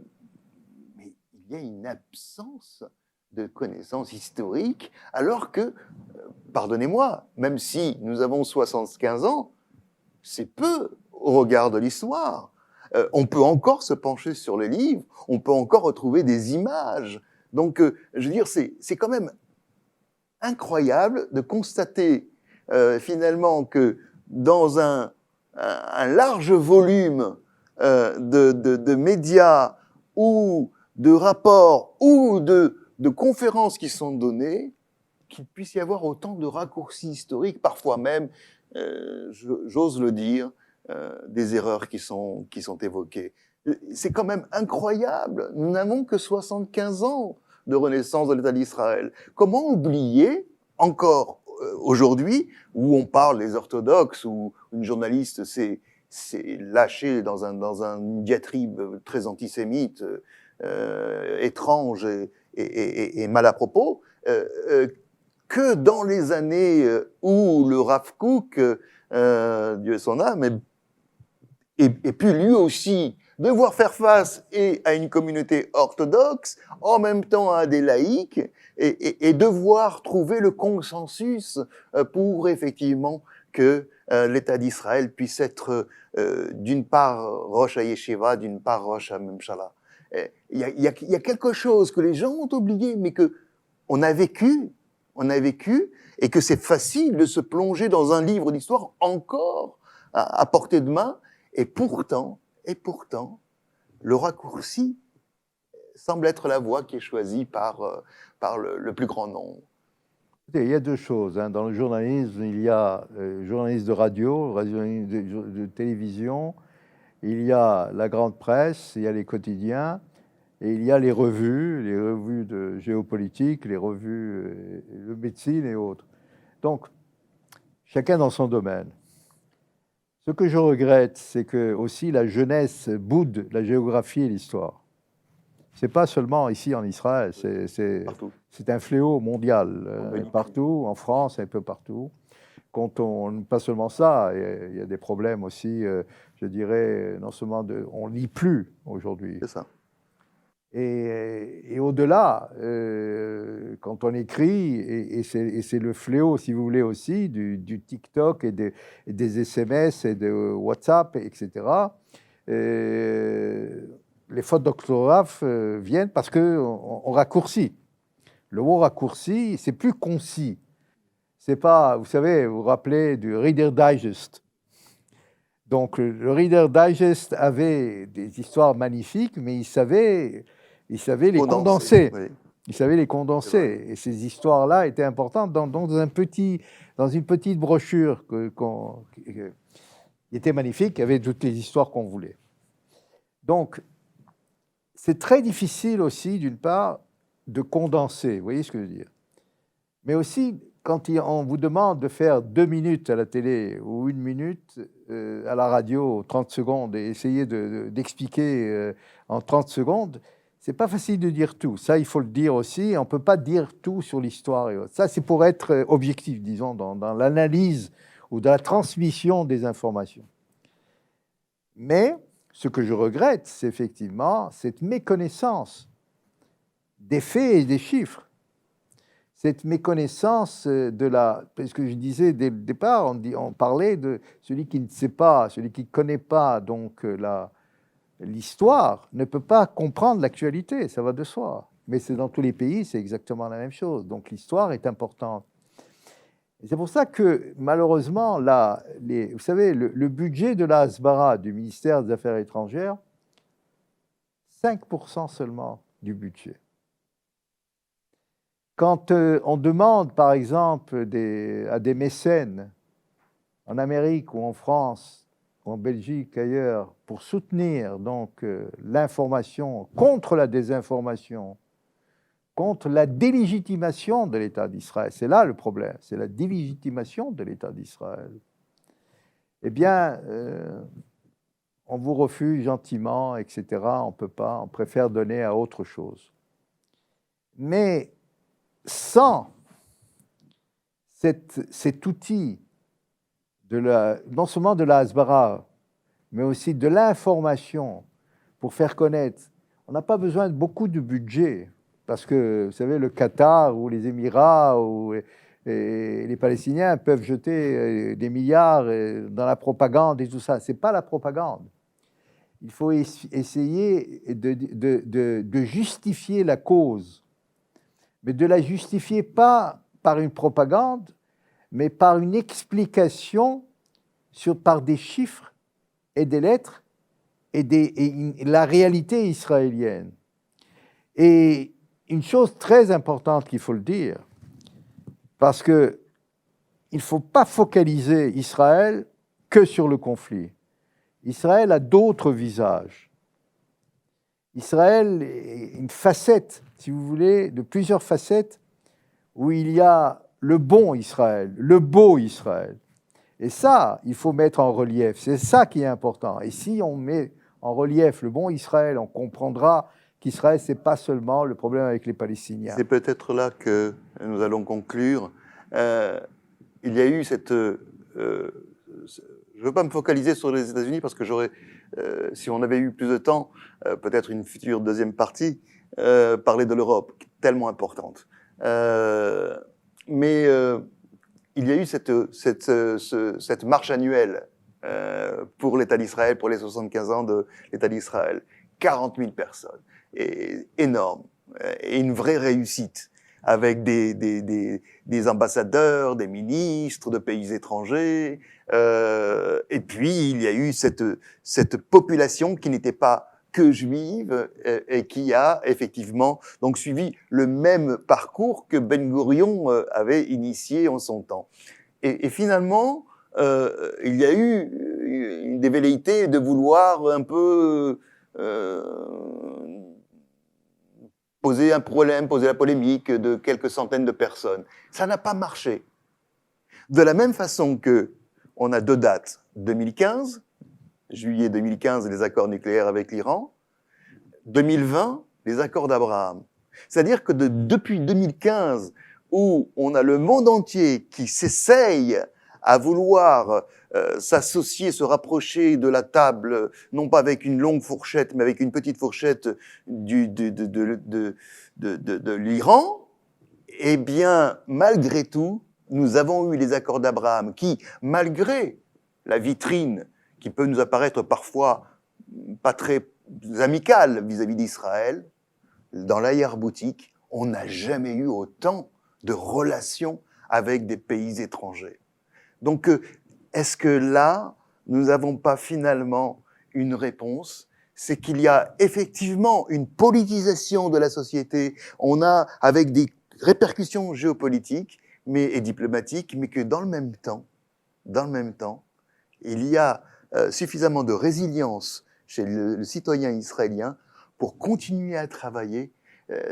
il y a une absence de connaissances historiques, alors que, pardonnez-moi, même si nous avons 75 ans, c'est peu au regard de l'histoire. On peut encore se pencher sur les livres, on peut encore retrouver des images. Donc, je veux dire, c'est quand même incroyable de constater finalement que dans un large volume de médias ou de rapports ou de conférences qui sont données, qu'il puisse y avoir autant de raccourcis historiques, parfois même, j'ose le dire, des erreurs qui sont évoquées. C'est quand même incroyable. Nous n'avons que 75 ans de renaissance de l'État d'Israël. Comment oublier, encore aujourd'hui, où on parle des orthodoxes, où une journaliste s'est lâchée dans une diatribe très antisémite, étrange et mal à propos, que dans les années où le Rav Kook, Dieu son âme, et puis lui aussi devoir faire face à une communauté orthodoxe, en même temps à des laïcs, et devoir trouver le consensus pour effectivement que l'État d'Israël puisse être d'une part Rosh HaYeshiva, d'une part Rosh HaMemshala. Il y a quelque chose que les gens ont oublié, mais que on a vécu, et que c'est facile de se plonger dans un livre d'histoire encore à portée de main, et pourtant, le raccourci semble être la voie qui est choisie par le plus grand nombre. Il y a deux choses. Hein. Dans le journalisme, il y a journaliste de radio, journaliste de télévision, il y a la grande presse, il y a les quotidiens, et il y a les revues de géopolitique, les revues de médecine et autres. Donc, chacun dans son domaine. Ce que je regrette, c'est que aussi la jeunesse boude la géographie et l'histoire. C'est pas seulement ici en Israël, c'est un fléau mondial, partout, en France, un peu partout. Pas seulement ça, il y a des problèmes aussi, je dirais, non seulement on lit plus aujourd'hui. C'est ça. Et au-delà, quand on écrit, et c'est le fléau, si vous voulez, aussi, du TikTok et des SMS et de WhatsApp, etc., les fautes d'orthographe viennent parce qu'on raccourcit. Le mot raccourci, c'est plus concis. C'est pas, vous savez, vous vous rappelez du Reader Digest. Donc, le Reader Digest avait des histoires magnifiques, mais il savait les condenser. Oui. Il savait les condenser. Et ces histoires-là étaient importantes dans une petite brochure qui était magnifique, qui avait toutes les histoires qu'on voulait. Donc, c'est très difficile aussi, d'une part, de condenser. Vous voyez ce que je veux dire? Mais aussi, quand on vous demande de faire 2 minutes à la télé ou 1 minute à la radio, 30 secondes, et essayer d'expliquer en 30 secondes, c'est pas facile de dire tout. Ça, il faut le dire aussi. On peut pas dire tout sur l'histoire et autres. Ça, c'est pour être objectif, disons, dans l'analyse ou dans la transmission des informations. Mais ce que je regrette, c'est effectivement cette méconnaissance des faits et des chiffres. Cette méconnaissance parce que je disais dès le départ, on parlait de celui qui ne sait pas, celui qui ne connaît pas donc l'histoire ne peut pas comprendre l'actualité, ça va de soi. Mais c'est dans tous les pays, c'est exactement la même chose. Donc l'histoire est importante. Et c'est pour ça que malheureusement, vous savez, le budget de la Hasbara, du ministère des Affaires étrangères, 5% seulement du budget. Quand on demande, par exemple, à des mécènes en Amérique ou en France, ou en Belgique, ailleurs, pour soutenir donc l'information contre la désinformation, contre la délégitimation de l'État d'Israël, c'est là le problème, c'est la délégitimation de l'État d'Israël, eh bien, on vous refuse gentiment, etc. On ne peut pas, on préfère donner à autre chose. Mais sans cet outil, non seulement de la Hasbara, mais aussi de l'information pour faire connaître, on n'a pas besoin de beaucoup de budget, parce que, vous savez, le Qatar ou les Émirats ou les Palestiniens peuvent jeter des milliards dans la propagande et tout ça. Ce n'est pas la propagande. Il faut essayer de justifier la cause, mais de la justifier pas par une propagande, mais par une explication par des chiffres et des lettres et la réalité israélienne. Et une chose très importante qu'il faut le dire, parce qu'il ne faut pas focaliser Israël que sur le conflit. Israël a d'autres visages. Israël est une facette, si vous voulez, de plusieurs facettes, où il y a le bon Israël, le beau Israël. Et ça, il faut mettre en relief. C'est ça qui est important. Et si on met en relief le bon Israël, on comprendra qu'Israël, ce n'est pas seulement le problème avec les Palestiniens. C'est peut-être là que nous allons conclure. Il y a eu cette... je ne veux pas me focaliser sur les États-Unis parce que j'aurais, si on avait eu plus de temps, peut-être une future deuxième partie, parler de l'Europe, tellement importante. Mais il y a eu cette marche annuelle pour l'État d'Israël, pour les 75 ans de l'État d'Israël. 40 000 personnes, et énorme, et une vraie réussite, avec des ambassadeurs, des ministres de pays étrangers, et puis il y a eu cette population qui n'était pas que juive et qui a effectivement donc suivi le même parcours que Ben Gurion avait initié en son temps. Et finalement, il y a eu une des velléités de vouloir un peu poser un problème, poser la polémique de quelques centaines de personnes. Ça n'a pas marché. De la même façon que on a deux dates, 2015, juillet 2015, les accords nucléaires avec l'Iran, 2020, les accords d'Abraham. C'est-à-dire que depuis 2015, où on a le monde entier qui s'essaye à vouloir s'associer, se rapprocher de la table, non pas avec une longue fourchette, mais avec une petite fourchette de l'Iran, eh bien, malgré tout, nous avons eu les accords d'Abraham qui, malgré la vitrine qui peut nous apparaître parfois pas très amicale vis-à-vis d'Israël, dans l'arrière-boutique, on n'a jamais eu autant de relations avec des pays étrangers. Donc, est-ce que là, nous n'avons pas finalement une réponse? C'est qu'il y a effectivement une politisation de la société, on a avec des répercussions géopolitiques et diplomatiques, mais que dans le même temps, il y a suffisamment de résilience chez le citoyen israélien pour continuer à travailler.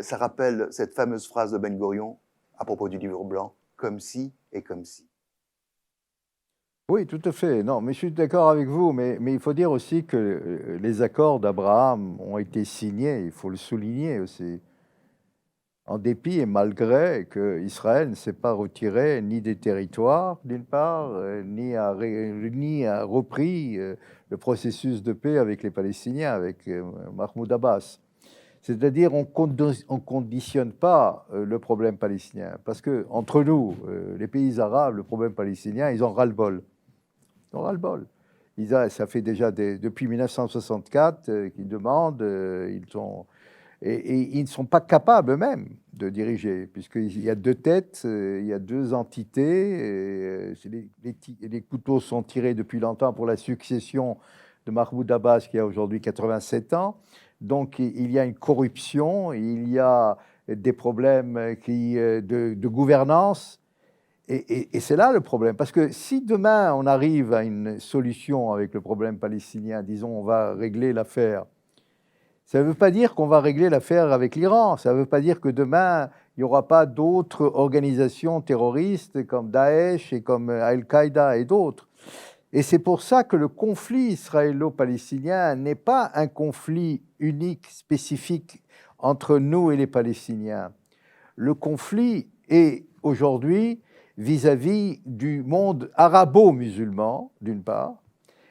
Ça rappelle cette fameuse phrase de Ben Gurion à propos du livre blanc, comme si et comme si. Oui, tout à fait. Non, mais je suis d'accord avec vous, mais il faut dire aussi que les accords d'Abraham ont été signés, il faut le souligner aussi, en dépit et malgré que Israël ne s'est pas retiré ni des territoires, d'une part, ni a repris le processus de paix avec les Palestiniens, avec Mahmoud Abbas. C'est-à-dire, on ne conditionne pas le problème palestinien, parce que entre nous, les pays arabes, le problème palestinien, ils ont ras-le-bol. Ils ont ras-le-bol. Ça fait déjà depuis 1964 qu'ils demandent, et ils ne sont pas capables eux-mêmes de diriger, puisqu'il y a deux têtes, il y a deux entités, les couteaux sont tirés depuis longtemps pour la succession de Mahmoud Abbas, qui a aujourd'hui 87 ans. Donc, il y a une corruption, il y a des problèmes de gouvernance. Et c'est là le problème, parce que si demain on arrive à une solution avec le problème palestinien, disons on va régler l'affaire, ça ne veut pas dire qu'on va régler l'affaire avec l'Iran, ça ne veut pas dire que demain il n'y aura pas d'autres organisations terroristes comme Daesh et comme Al-Qaïda et d'autres. Et c'est pour ça que le conflit israélo-palestinien n'est pas un conflit unique, spécifique entre nous et les Palestiniens. Le conflit est aujourd'hui vis-à-vis du monde arabo-musulman, d'une part,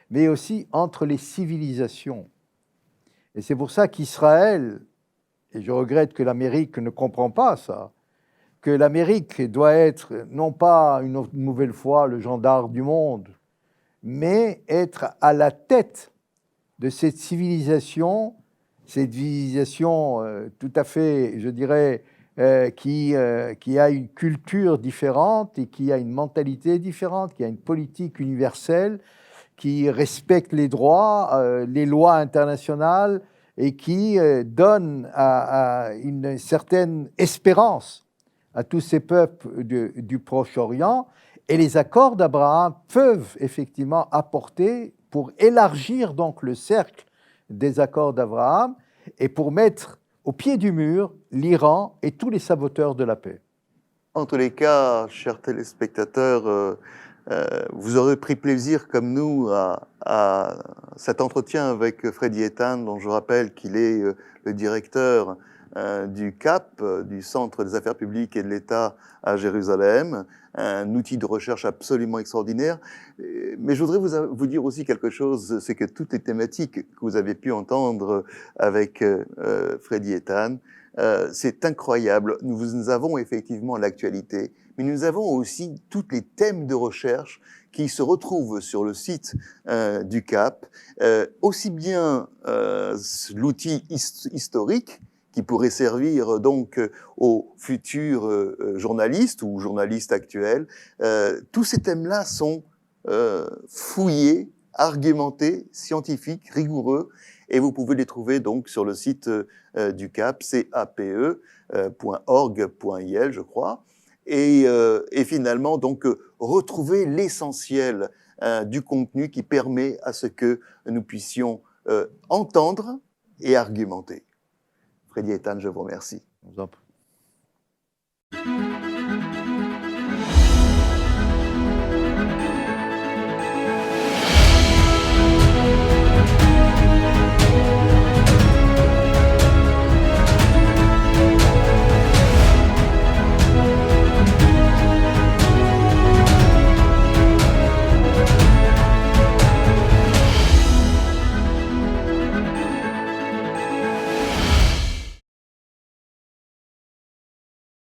mais aussi entre les civilisations. Et c'est pour ça qu'Israël, et je regrette que l'Amérique ne comprend pas ça, que l'Amérique doit être non pas une nouvelle fois le gendarme du monde, mais être à la tête de cette civilisation tout à fait, je dirais, qui a une culture différente et qui a une mentalité différente, qui a une politique universelle, qui respecte les droits, les lois internationales et qui donne une certaine espérance à tous ces peuples du Proche-Orient. Et les accords d'Abraham peuvent effectivement apporter pour élargir donc le cercle des accords d'Abraham et pour mettre au pied du mur l'Iran et tous les saboteurs de la paix. En tous les cas, chers téléspectateurs, vous aurez pris plaisir comme nous à cet entretien avec Freddy Eitan, dont je rappelle qu'il est le directeur du CAP, du Centre des Affaires Publiques et de l'État à Jérusalem, un outil de recherche absolument extraordinaire. Mais je voudrais vous dire aussi quelque chose, c'est que toutes les thématiques que vous avez pu entendre avec Freddy Eitan, c'est incroyable. Nous avons effectivement l'actualité, mais nous avons aussi tous les thèmes de recherche qui se retrouvent sur le site du CAP, aussi bien l'outil historique qui pourrait servir donc aux futurs journalistes ou journalistes actuels. Tous ces thèmes-là sont fouillés, argumentés, scientifiques, rigoureux, et vous pouvez les trouver donc sur le site du CAP, cape.org.il, je crois, et finalement donc retrouver l'essentiel du contenu qui permet à ce que nous puissions entendre et argumenter. Freddy Eitan, je vous remercie.